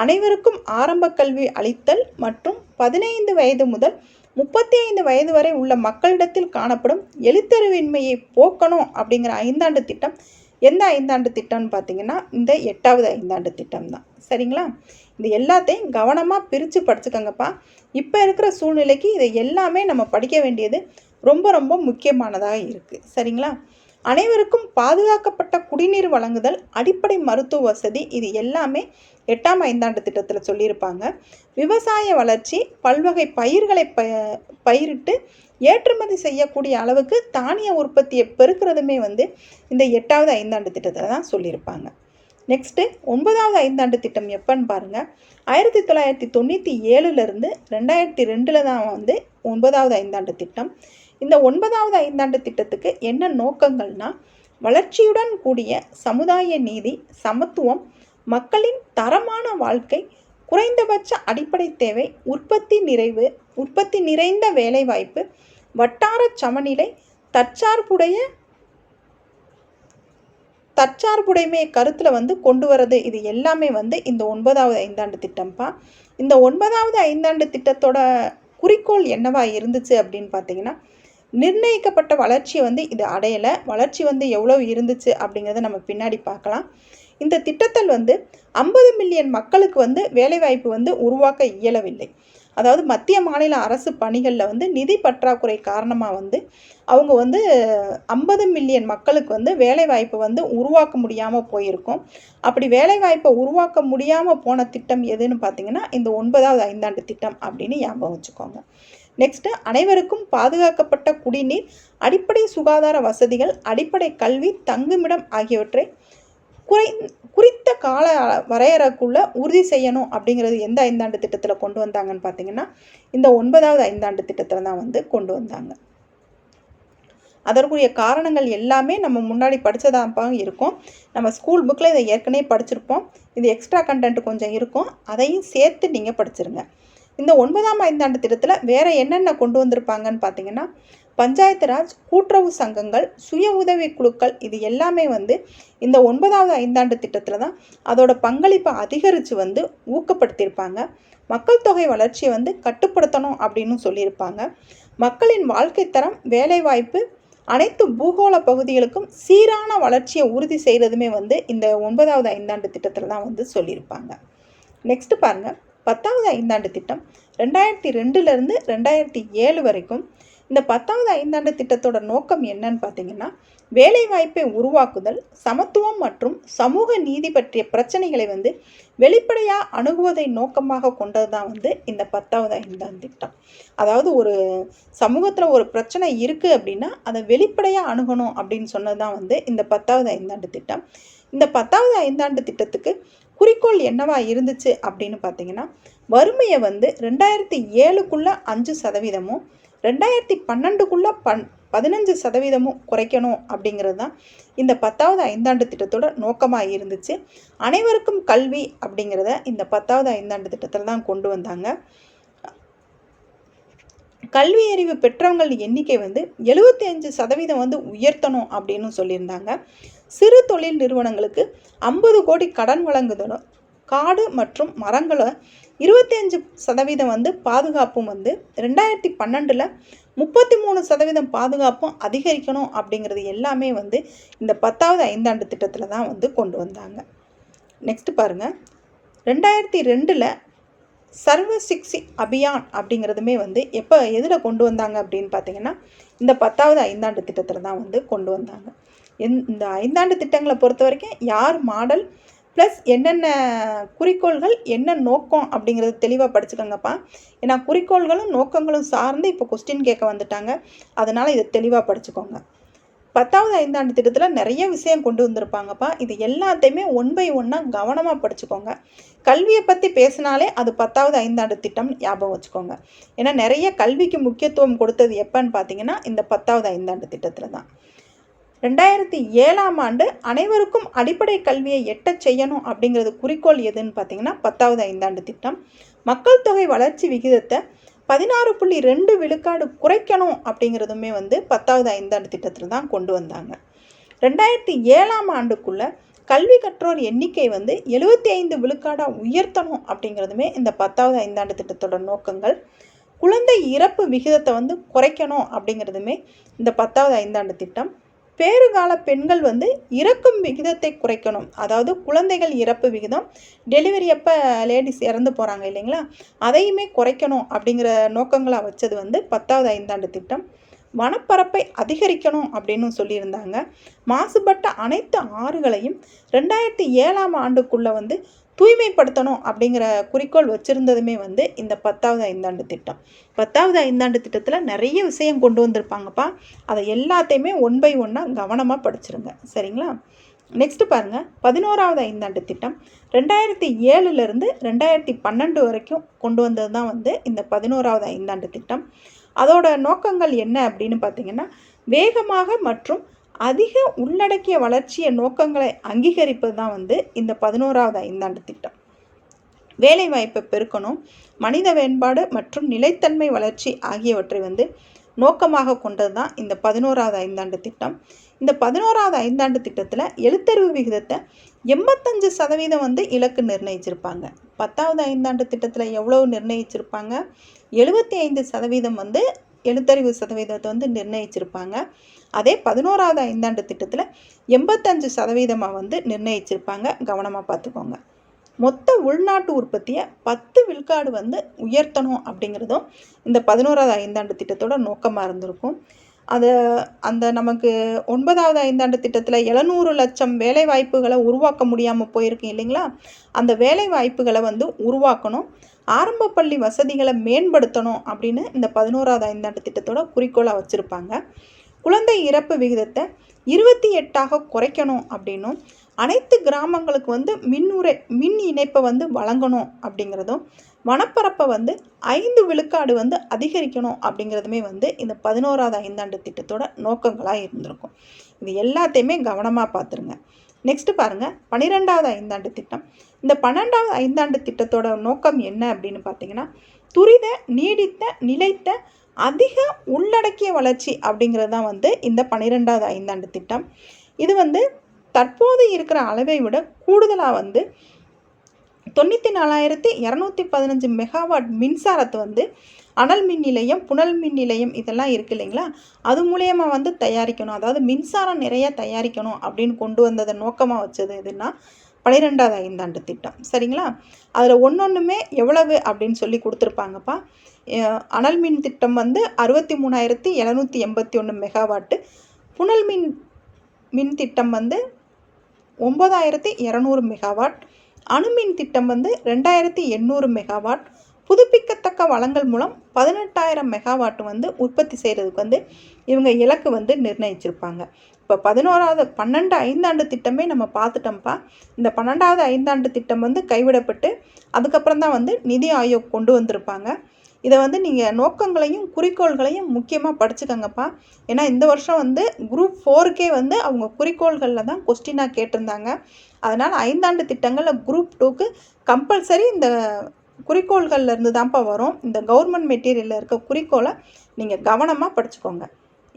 அனைவருக்கும் ஆரம்ப கல்வி அளித்தல் மற்றும் 15 வயது முதல் 35 வயது வரை உள்ள மக்களிடத்தில் காணப்படும் எழுத்தறிவின்மையை போக்கணும் அப்படிங்கிற ஐந்தாண்டு திட்டம் எந்த ஐந்தாண்டு திட்டம்னு பார்த்தீங்கன்னா இந்த 8வது ஐந்தாண்டு திட்டம் தான். சரிங்களா? இது எல்லாத்தையும் கவனமாக பிரித்து படிச்சுக்கோங்கப்பா. இப்போ இருக்கிற சூழ்நிலைக்கு இதை எல்லாமே நம்ம படிக்க வேண்டியது ரொம்ப ரொம்ப முக்கியமானதாக இருக்குது. சரிங்களா? அனைவருக்கும் பாதுகாக்கப்பட்ட குடிநீர் வழங்குதல், அடிப்படை மருத்துவ வசதி, இது எல்லாமே 8ஆம் ஐந்தாண்டு திட்டத்தில் சொல்லியிருப்பாங்க. விவசாய வளர்ச்சி, பல்வகை பயிர்களை பயிரிட்டு ஏற்றுமதி செய்யக்கூடிய அளவுக்கு தானிய உற்பத்தியை பெருக்கிறதுமே வந்து இந்த 8வது ஐந்தாண்டு திட்டத்தில் தான் சொல்லியிருப்பாங்க. நெக்ஸ்ட்டு 9வது ஐந்தாண்டு திட்டம் எப்போன்னு பாருங்கள். 1997லேருந்து 2002 தான் வந்து 9வது ஐந்தாண்டு திட்டம். இந்த 9வது ஐந்தாண்டு திட்டத்துக்கு என்ன நோக்கங்கள்னா, வளர்ச்சியுடன் கூடிய சமுதாய நீதி, சமத்துவம், மக்களின் தரமான வாழ்க்கை, குறைந்தபட்ச அடிப்படை தேவை, உற்பத்தி நிறைந்த வேலைவாய்ப்பு, வட்டார சமநிலை, தற்சார்புடைமையை கருத்தில் கொண்டு வரது. இது எல்லாமே இந்த 9வது ஐந்தாண்டு திட்டம்ப்பா. இந்த 9வது ஐந்தாண்டு திட்டத்தோட குறிக்கோள் என்னவா இருந்துச்சு அப்படின்னு பார்த்தீங்கன்னா, நிர்ணயிக்கப்பட்ட வளர்ச்சியை இது அடையலை. வளர்ச்சி எவ்வளோ இருந்துச்சு அப்படிங்கிறத நம்ம பின்னாடி பார்க்கலாம். இந்த திட்டத்தில் 50 மில்லியன் மக்களுக்கு வேலைவாய்ப்பு உருவாக்க இயலவில்லை. அதாவது மத்திய மாநில அரசு பணிகளில் நிதி பற்றாக்குறை காரணமாக அவங்க 50 மில்லியன் மக்களுக்கு வேலைவாய்ப்பு உருவாக்க முடியாமல் போயிருக்கும். அப்படி வேலைவாய்ப்பை உருவாக்க முடியாமல் போன திட்டம் எதுன்னு பார்த்தீங்கன்னா இந்த 9வது ஐந்தாண்டு திட்டம் அப்படின்னு ஞாபகம் வச்சுக்கோங்க. நெக்ஸ்ட்டு, அனைவருக்கும் பாதுகாக்கப்பட்ட குடிநீர், அடிப்படை சுகாதார வசதிகள், அடிப்படை கல்வி, தங்குமிடம் ஆகியவற்றை குறித்த கால வரையறைக்குள்ள உறுதி செய்யணும் அப்படிங்கிறது எந்த ஐந்தாண்டு திட்டத்தில் கொண்டு வந்தாங்கன்னு பார்த்தீங்கன்னா இந்த 9வது ஐந்தாண்டு திட்டத்தில் தான் கொண்டு வந்தாங்க. அதற்குரிய காரணங்கள் எல்லாமே நம்ம முன்னாடி படித்ததாப்பா இருக்கும். நம்ம ஸ்கூல் புக்கில் இதை ஏற்கனவே படிச்சிருப்போம். இது எக்ஸ்ட்ரா கண்டென்ட் கொஞ்சம் இருக்கும், அதையும் சேர்த்து நீங்கள் படிச்சிருங்க. இந்த 9ஆம் ஐந்தாண்டு திட்டத்தில் வேறு என்னென்ன கொண்டு வந்திருப்பாங்கன்னு பார்த்தீங்கன்னா, பஞ்சாயத்து ராஜ், கூட்டுறவு சங்கங்கள், சுய உதவி குழுக்கள், இது எல்லாமே இந்த 9வது ஐந்தாண்டு திட்டத்தில் தான் அதோட பங்களிப்பை அதிகரித்து ஊக்கப்படுத்தியிருப்பாங்க. மக்கள் தொகை வளர்ச்சியை கட்டுப்படுத்தணும் அப்படின்னு சொல்லியிருப்பாங்க. மக்களின் வாழ்க்கை தரம், வேலைவாய்ப்பு, அனைத்து பூகோள பகுதிகளுக்கும் சீரான வளர்ச்சியை உறுதி செய்கிறதுமே இந்த 9வது ஐந்தாண்டு திட்டத்தில் தான் சொல்லியிருப்பாங்க. நெக்ஸ்ட் பாருங்கள், 10வது ஐந்தாண்டு திட்டம் 2002லேருந்து 2007 வரைக்கும். இந்த 10வது ஐந்தாண்டு திட்டத்தோட நோக்கம் என்னன்னு பார்த்தீங்கன்னா, வேலைவாய்ப்பை உருவாக்குதல், சமத்துவம் மற்றும் சமூக நீதி பற்றிய பிரச்சனைகளை வெளிப்படையாக அணுகுவதை நோக்கமாக கொண்டது தான் இந்த 10வது ஐந்தாண்டு திட்டம். அதாவது ஒரு சமூகத்தில் ஒரு பிரச்சனை இருக்குது அப்படின்னா அதை வெளிப்படையாக அணுகணும் அப்படின்னு சொன்னது தான் இந்த 10வது ஐந்தாண்டு திட்டம். இந்த 10வது ஐந்தாண்டு திட்டத்துக்கு குறிக்கோள் என்னவா இருந்துச்சு அப்படின்னு பார்த்தீங்கன்னா, வறுமையை 2007க்குள்ள 5%, 2012க்குள்ள 15% குறைக்கணும் அப்படிங்கிறது தான் இந்த 10வது ஐந்தாண்டு திட்டத்தோட நோக்கமாக இருந்துச்சு. அனைவருக்கும் கல்வி அப்படிங்கிறத இந்த 10வது ஐந்தாண்டு திட்டத்தில் தான் கொண்டு வந்தாங்க. கல்வி அறிவு பெற்றவங்கள் எண்ணிக்கை 75% உயர்த்தணும் அப்படின்னு சொல்லியிருந்தாங்க. சிறு தொழில் நிறுவனங்களுக்கு 50 கோடி கடன் வழங்குதலும், காடு மற்றும் மரங்களை 25% பாதுகாப்பும் 2012ல் 33% பாதுகாப்பும் அதிகரிக்கணும் அப்படிங்கிறது எல்லாமே இந்த 10வது ஐந்தாண்டு திட்டத்தில் தான் கொண்டு வந்தாங்க. நெக்ஸ்ட் பாருங்கள், 2002ல் சர்வ சிக்ஷா அபியான் அப்படிங்கிறதுமே எதில் கொண்டு வந்தாங்க அப்படின்னு பார்த்தீங்கன்னா இந்த 10வது ஐந்தாண்டு திட்டத்தில் தான் கொண்டு வந்தாங்க. இந்த ஐந்தாண்டு திட்டங்களை பொறுத்த வரைக்கும் யார் மாடல் ப்ளஸ் என்னென்ன குறிக்கோள்கள், என்ன நோக்கம் அப்படிங்கிறது தெளிவாக படிச்சுக்கோங்கப்பா. ஏன்னா குறிக்கோள்களும் நோக்கங்களும் சார்ந்து இப்போ கொஸ்டின் கேட்க வந்துட்டாங்க, அதனால் இதை தெளிவாக படிச்சுக்கோங்க. 10வது ஐந்தாண்டு திட்டத்தில் நிறைய விஷயம் கொண்டு வந்திருப்பாங்கப்பா. இது எல்லாத்தையுமே 1 by 1 கவனமாக படிச்சுக்கோங்க. கல்வியை பற்றி பேசினாலே அது 10வது ஐந்தாண்டு திட்டம் ஞாபகம் வச்சுக்கோங்க. ஏன்னா நிறைய கல்விக்கு முக்கியத்துவம் கொடுத்தது எப்போன்னு பார்த்தீங்கன்னா இந்த 10வது ஐந்தாண்டு திட்டத்தில் தான். 2007ஆம் ஆண்டு அனைவருக்கும் அடிப்படை கல்வியை எட்டச் செய்யணும் அப்படிங்கிறது குறிக்கோள் எதுன்னு பார்த்தீங்கன்னா 10வது ஐந்தாண்டு திட்டம். மக்கள் தொகை வளர்ச்சி விகிதத்தை 16.2 விழுக்காடு குறைக்கணும் அப்படிங்கிறதுமே 10வது ஐந்தாண்டு திட்டத்தில் தான் கொண்டு வந்தாங்க. 2007ஆம் ஆண்டுக்குள்ள கல்வி கற்றோர் எண்ணிக்கை 75 விழுக்காடாக உயர்த்தணும் அப்படிங்கிறதுமே இந்த 10வது ஐந்தாண்டு திட்டத்தோட நோக்கங்கள். குழந்தை இறப்பு விகிதத்தை குறைக்கணும் அப்படிங்கிறதுமே இந்த 10வது ஐந்தாண்டு திட்டம். பேறுகால பெண்கள் இறக்கும் விகிதத்தை குறைக்கணும், அதாவது குழந்தைகள் இறப்பு விகிதம், டெலிவரி அப்போ லேடிஸ் இறந்து போகிறாங்க இல்லைங்களா, அதையுமே குறைக்கணும் அப்படிங்கிற நோக்கங்களாக வச்சது 10வது ஐந்தாண்டு திட்டம். வனப்பரப்பை அதிகரிக்கணும் அப்படின்னு சொல்லியிருந்தாங்க. மாசுபட்ட அனைத்து ஆறுகளையும் 2007ஆம் ஆண்டுக்குள்ளே தூய்மைப்படுத்தணும் அப்படிங்கிற குறிக்கோள் வச்சுருந்ததுமே இந்த 10வது ஐந்தாண்டு திட்டம். 10வது ஐந்தாண்டு திட்டத்தில் நிறைய விஷயம் கொண்டு வந்திருப்பாங்கப்பா. அதை எல்லாத்தையுமே 1 by 1 கவனமாக படிச்சிருங்க, சரிங்களா? நெக்ஸ்ட் பாருங்கள், 11வது ஐந்தாண்டு திட்டம் 2007லேருந்து 2012 வரைக்கும் கொண்டு வந்தது தான் இந்த 11வது ஐந்தாண்டு திட்டம். அதோட நோக்கங்கள் என்ன அப்படின்னு பார்த்தீங்கன்னா, வேகமாக மற்றும் அதிக உள்ளடக்கிய வளர்ச்சிய நோக்கங்களை அங்கீகரிப்பது தான் வந்து இந்த 11வது ஐந்தாண்டு திட்டம். வேலைவாய்ப்பை பெருக்கணும், மனித மேம்பாடு மற்றும் நிலைத்தன்மை வளர்ச்சி ஆகியவற்றை வந்து நோக்கமாக கொண்டது தான் இந்த 11வது ஐந்தாண்டு திட்டம். இந்த 11வது ஐந்தாண்டு திட்டத்தில் எழுத்தறிவு விகிதத்தை 85% வந்து இலக்கு நிர்ணயிச்சிருப்பாங்க. 10வது ஐந்தாண்டு திட்டத்தில் எவ்வளவு நிர்ணயிச்சிருப்பாங்க? 75% வந்து எழுத்தறிவு சதவீதத்தை வந்து நிர்ணயிச்சிருப்பாங்க. அதே 11வது ஐந்தாண்டு திட்டத்தில் 85% வந்து நிர்ணயிச்சிருப்பாங்க. கவனமாக பார்த்துக்கோங்க. மொத்த உள்நாட்டு உற்பத்தியை 10 விழுக்காடு வந்து உயர்த்தணும் அப்படிங்கிறதும் இந்த 11வது ஐந்தாண்டு திட்டத்தோட நோக்கமாக இருந்திருக்கும். அந்த நமக்கு 9வது ஐந்தாண்டு திட்டத்தில் 700 லட்சம் வேலை வாய்ப்புகளை உருவாக்க முடியாமல் போயிருக்கு இல்லைங்களா? அந்த வேலை வாய்ப்புகளை வந்து உருவாக்கணும், ஆரம்ப பள்ளி வசதிகளை மேம்படுத்தணும் அப்படின்னு இந்த 11வது ஐந்தாண்டு திட்டத்தோட குறிக்கோளாக வச்சுருப்பாங்க. குழந்தை இறப்பு விகிதத்தை 28ஆக குறைக்கணும் அப்படின்னும், அனைத்து கிராமங்களுக்கு வந்து மின் இணைப்பை வந்து வழங்கணும் அப்படிங்கிறதும், வனப்பரப்பை வந்து 5 விழுக்காடு வந்து அதிகரிக்கணும் அப்படிங்கிறதுமே வந்து இந்த 11வது ஐந்தாண்டு திட்டத்தோட நோக்கங்களாக இருந்திருக்கும். இது எல்லாத்தையுமே கவனமாக பார்த்துருங்க. நெக்ஸ்ட்டு பாருங்கள், 12வது ஐந்தாண்டு திட்டம். இந்த 12வது ஐந்தாண்டு திட்டத்தோட நோக்கம் என்ன அப்படின்னு பார்த்தீங்கன்னா, துரித, நீடித்த, நிலைத்த, அதிக உள்ளடக்கிய வளர்ச்சி அப்படிங்கிறது தான் வந்து இந்த 12வது ஐந்தாண்டு திட்டம். இது வந்து தற்போது இருக்கிற அளவை விட கூடுதலாக வந்து 94,215 மெகாவாட் மின்சாரத்தை வந்து அனல் மின் நிலையம், புனல் மின் நிலையம் இதெல்லாம் இருக்குது இல்லைங்களா, அது மூலயமா வந்து தயாரிக்கணும். அதாவது மின்சாரம் நிறைய தயாரிக்கணும் அப்படின்னு கொண்டு வந்ததை நோக்கமாக வச்சது எதுன்னா 12வது ஐந்தாண்டு திட்டம். சரிங்களா? அதில் ஒன்றொன்றுமே எவ்வளவு அப்படின்னு சொல்லி கொடுத்துருப்பாங்கப்பா. அனல் மின் திட்டம் வந்து 63,781 மெகாவாட்டு, புனல் மின் திட்டம் வந்து 9,200 மெகாவாட், அணுமின் திட்டம் வந்து 2,800 மெகாவாட், புதுப்பிக்கத்தக்க வளங்கள் மூலம் 18,000 மெகாவாட் வந்து உற்பத்தி செய்கிறதுக்கு வந்து இவங்க இலக்கு வந்து நிர்ணயிச்சிருப்பாங்க. இப்போ 12 ஐந்தாண்டு திட்டமே நம்ம பார்த்துட்டோம்ப்பா. இந்த 12வது ஐந்தாண்டு திட்டம் வந்து கைவிடப்பட்டு அதுக்கப்புறம் தான் வந்து நிதி ஆயோக் கொண்டு வந்திருப்பாங்க. இதை வந்து நீங்கள் நோக்கங்களையும் குறிக்கோள்களையும் முக்கியமாக படிச்சுக்கோங்கப்பா. ஏன்னா இந்த வருஷம் வந்து குரூப் 4க்கே வந்து அவங்க குறிக்கோள்களில் தான் கொஸ்டினாக கேட்டிருந்தாங்க. அதனால் ஐந்தாண்டு திட்டங்களில் குரூப் 2க்கு கம்பல்சரி இந்த குறிக்கோள்களில் இருந்து தான்ப்பா வரும். இந்த கவர்மெண்ட் மெட்டீரியலில் இருக்க குறிக்கோளை நீங்கள் கவனமாக படிச்சுக்கோங்க.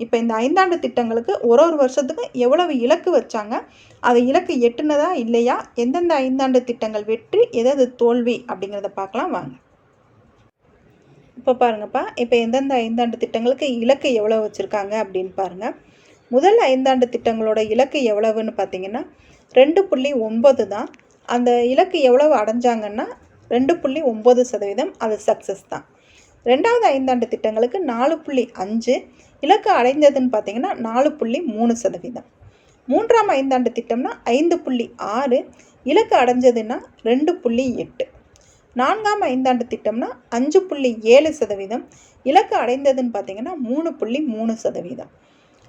இப்போ இந்த ஐந்தாண்டு திட்டங்களுக்கு ஒரு வருஷத்துக்கு எவ்வளவு இலக்கு வச்சாங்க, அது இலக்கு எட்டுனதா இல்லையா, எந்தெந்த ஐந்தாண்டு திட்டங்கள் வெற்றி, எதாவது தோல்வி அப்படிங்கிறத பார்க்கலாம் வாங்க. இப்போ பாருங்கப்பா, இப்போ எந்தெந்த ஐந்தாண்டு திட்டங்களுக்கு இலக்கு எவ்வளோ வச்சுருக்காங்க அப்படின்னு பாருங்கள். முதல் ஐந்தாண்டு திட்டங்களோட இலக்கு எவ்வளவுன்னு பார்த்தீங்கன்னா 2.9 தான். அந்த இலக்கு எவ்வளவு அடைஞ்சாங்கன்னா 2.9%, அது சக்ஸஸ் தான். 2வது ஐந்தாண்டு திட்டங்களுக்கு 4.5, இலக்கு அடைந்ததுன்னு பார்த்தீங்கன்னா 4.3%. 3ஆம் ஐந்தாண்டு திட்டம்னா 5.6, இலக்கு அடைஞ்சதுன்னா 2.8. 4ஆம் ஐந்தாண்டு திட்டம்னா 5.7%, இலக்கு அடைந்ததுன்னு பார்த்தீங்கன்னா 3.3%.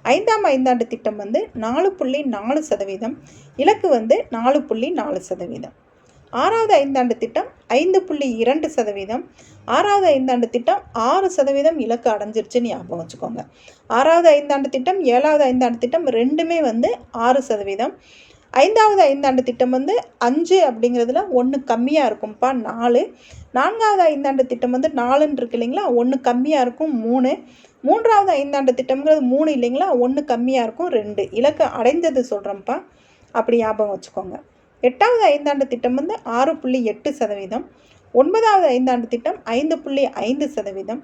5ஆம் ஐந்தாண்டு திட்டம் வந்து 4.4%, இலக்கு வந்து 4.4%. 6வது ஐந்தாண்டு திட்டம் 5.2%, 6வது ஐந்தாண்டு திட்டம் 6% இலக்கு அடைஞ்சிருச்சுன்னு ஞாபகம் வச்சுக்கோங்க. 6வது ஐந்தாண்டு திட்டம் 7வது ஐந்தாண்டு திட்டம் ரெண்டுமே வந்து 6%. 5வது ஐந்தாண்டு திட்டம் வந்து 5 அப்படிங்கிறதுல 1 கம்மியாக இருக்கும்ப்பா, 4. 4வது ஐந்தாண்டு திட்டம் வந்து 4ன்னு இருக்கு இல்லைங்களா, 1 கம்மியாக இருக்கும், 3. 3வது ஐந்தாண்டு திட்டம்ங்கிறது 3 இல்லைங்களா, 1 கம்மியாக இருக்கும், 2. இலக்கு அடைந்தது சொல்கிறோம்ப்பா, அப்படி ஞாபகம் வச்சுக்கோங்க. 8வது ஐந்தாண்டு திட்டம் வந்து 6.8%, 9வது ஐந்தாண்டு திட்டம் 5.5%,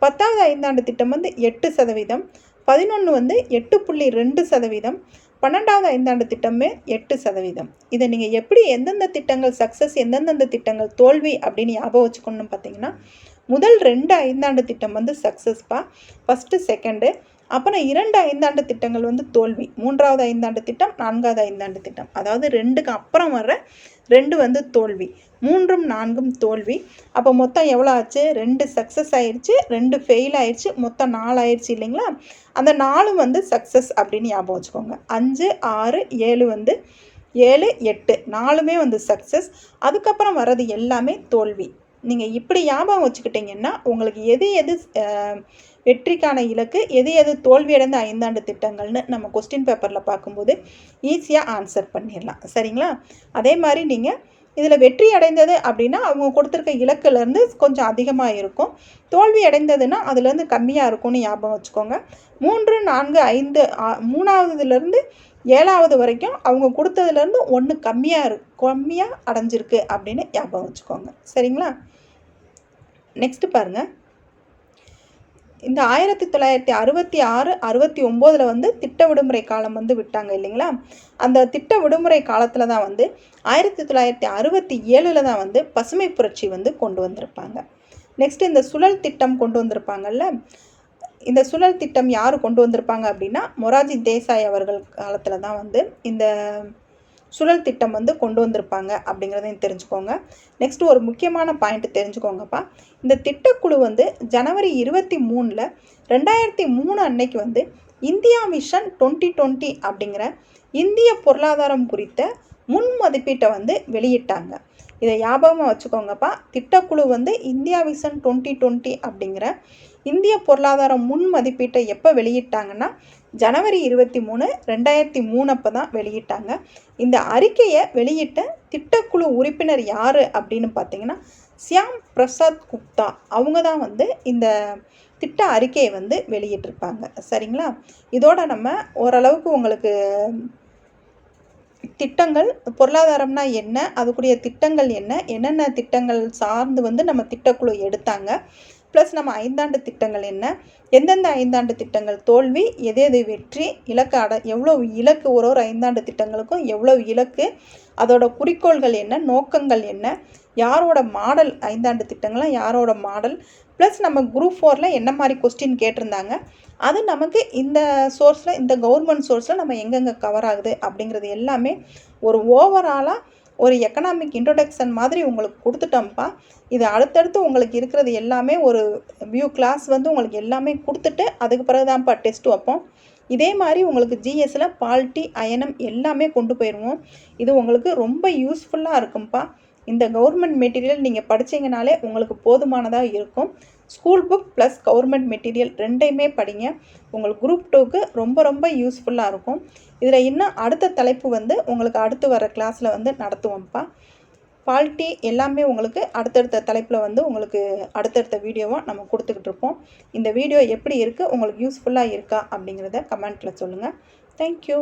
10வது ஐந்தாண்டு திட்டம் வந்து 8%, 11 வந்து 8.2%, 12வது ஐந்தாண்டு திட்டமே 8%. இதை நீங்கள் எப்படி எந்தெந்த திட்டங்கள் சக்ஸஸ், எந்தெந்த திட்டங்கள் தோல்வி அப்படின்னு ஞாபகம் வச்சுக்கணும்னு பார்த்தீங்கன்னா, முதல் 2 ஐந்தாண்டு திட்டம் வந்து சக்ஸஸ்ப்பா, ஃபஸ்ட்டு செகண்டு. அப்புறம் 2 ஐந்தாண்டு திட்டங்கள் வந்து தோல்வி, 3வது ஐந்தாண்டு திட்டம், 4வது ஐந்தாண்டு திட்டம். அதாவது 2க்கு அப்புறம் வர்ற 2 வந்து தோல்வி, 3ம் 4ம் தோல்வி. அப்போ மொத்தம் எவ்வளோ ஆச்சு? 2 சக்ஸஸ் ஆயிடுச்சு, 2 ஃபெயில் ஆயிடுச்சு, மொத்தம் 4 ஆயிடுச்சு இல்லைங்களா. அந்த 4 வந்து சக்ஸஸ் அப்படின்னு ஞாபகம் வச்சுக்கோங்க. 5, 6, 7 வந்து 7, 8 4மே வந்து சக்ஸஸ். அதுக்கப்புறம் வர்றது எல்லாமே தோல்வி. நீங்கள் இப்படி ஞாபகம் வச்சுக்கிட்டிங்கன்னா உங்களுக்கு எது எது வெற்றிக்கான இலக்கு, எது எது தோல்வியடைந்த 5 ஆண்டு திட்டங்கள்னு நம்ம கொஸ்டின் பேப்பரில் பார்க்கும்போது ஈஸியாக ஆன்சர் பண்ணிடலாம். சரிங்களா? அதே மாதிரி நீங்கள் இதில் வெற்றி அடைந்தது அப்படின்னா அவங்க கொடுத்துருக்க இலக்குலேருந்து கொஞ்சம் அதிகமாக இருக்கும். தோல்வி அடைந்ததுன்னா அதுலேருந்து கம்மியாக இருக்கும்னு ஞாபகம் வச்சுக்கோங்க. 3, 4, 5 3வதுலேருந்து 7வது வரைக்கும் அவங்க கொடுத்ததுலேருந்து 1 கம்மியாக அடைஞ்சிருக்கு அப்படின்னு ஞாபகம் வச்சுக்கோங்க. சரிங்களா? நெக்ஸ்ட்டு பாருங்கள். இந்த 1966, 69 வந்து திட்ட விடுமுறை காலம் வந்து விட்டாங்க இல்லைங்களா? அந்த திட்ட விடுமுறை காலத்தில் தான் வந்து 1967 தான் வந்து பசுமை புரட்சி வந்து கொண்டு வந்திருப்பாங்க. நெக்ஸ்ட் இந்த சுழல் திட்டம் கொண்டு வந்திருப்பாங்கல்ல, இந்த சுழல் திட்டம் யார் கொண்டு வந்திருப்பாங்க அப்படின்னா மொரார்ஜி தேசாய் அவர்கள் காலத்தில் தான் வந்து இந்த சுழல் திட்டம் வந்து கொண்டு வந்திருப்பாங்க அப்படிங்கிறதையும் தெரிஞ்சுக்கோங்க. நெக்ஸ்ட் ஒரு முக்கியமான பாயிண்ட் தெரிஞ்சுக்கோங்கப்பா. இந்த திட்டக்குழு வந்து ஜனவரி 23 2003 அன்னைக்கு வந்து இந்தியா விஷன் 2020 அப்படிங்கிற இந்திய பொருளாதாரம் குறித்த முன் மதிப்பீட்டை வந்து வெளியிட்டாங்க. இதை ஞாபகமாக வச்சுக்கோங்கப்பா. திட்டக்குழு வந்து இந்தியா விஷன் 2020 அப்படிங்கிற இந்திய பொருளாதாரம் முன் மதிப்பீட்டை எப்போ வெளியிட்டாங்கன்னா ஜனவரி 23, 2003 அப்போ தான் வெளியிட்டாங்க. இந்த அறிக்கையை வெளியிட்ட திட்டக்குழு உறுப்பினர் யார் அப்படின்னு பார்த்தீங்கன்னா சியாம் பிரசாத் குப்தா. அவங்க தான் வந்து இந்த திட்ட அறிக்கையை வந்து வெளியிட்டிருப்பாங்க. சரிங்களா? இதோட நம்ம ஓரளவுக்கு உங்களுக்கு திட்டங்கள், பொருளாதாரம்னா என்ன, அதுக்குரிய திட்டங்கள் என்ன, என்னென்ன திட்டங்கள் சார்ந்து வந்து நம்ம திட்டக்குழு எடுத்தாங்க, ப்ளஸ் நம்ம 5 ஆண்டு திட்டங்கள் என்ன, எந்தெந்த 5 ஆண்டு திட்டங்கள் தோல்வி, எது எது வெற்றி, இலக்கு எவ்வளோ இலக்கு, ஒரு 5 ஆண்டு திட்டங்களுக்கும் எவ்வளோ இலக்கு, அதோட குறிக்கோள்கள் என்ன, நோக்கங்கள் என்ன, யாரோட மாடல், 5 ஆண்டு திட்டங்கள்லாம் யாரோட மாடல், ப்ளஸ் நம்ம குரூப் 4 என்ன மாதிரி கொஸ்டின் கேட்டிருந்தாங்க, அது நமக்கு இந்த சோர்ஸில், இந்த கவர்மெண்ட் சோர்ஸில் நம்ம எங்கெங்கே கவர் ஆகுது அப்படிங்கிறது எல்லாமே ஒரு ஓவராலாக ஒரு எக்கனாமிக் இன்ட்ரொடக்ஷன் மாதிரி உங்களுக்கு கொடுத்துட்டோம்ப்பா. இது அடுத்தடுத்து உங்களுக்கு இருக்கிறது எல்லாமே ஒரு வியூ கிளாஸ் வந்து உங்களுக்கு எல்லாமே கொடுத்துட்டு அதுக்கு பிறகு தான்ப்பா டெஸ்ட் வைப்போம். இதே மாதிரி உங்களுக்கு ஜிஎஸ்சில் பாலிட்டி, அயனம் எல்லாமே கொண்டு போயிடுவோம். இது உங்களுக்கு ரொம்ப யூஸ்ஃபுல்லாக இருக்கும்ப்பா. இந்த கவர்மெண்ட் மெட்டீரியல் நீங்கள் படித்தீங்கனாலே உங்களுக்கு போதுமானதாக இருக்கும். School book plus government material ரெண்டையுமே படிங்க. உங்களுக்கு குரூப் 2க்கு ரொம்ப ரொம்ப யூஸ்ஃபுல்லாக இருக்கும். இதில் இன்னும் அடுத்த தலைப்பு வந்து உங்களுக்கு அடுத்து வர கிளாஸில் வந்து நடத்துவோம்ப்பா. பாலிட்டி எல்லாமே உங்களுக்கு அடுத்தடுத்த தலைப்பில் வந்து உங்களுக்கு அடுத்தடுத்த வீடியோவாக நம்ம கொடுத்துக்கிட்டு இருப்போம். இந்த வீடியோ எப்படி இருக்குது, உங்களுக்கு யூஸ்ஃபுல்லாக இருக்கா அப்படிங்கிறத கமெண்ட்டில் சொல்லுங்கள். தேங்க்யூ.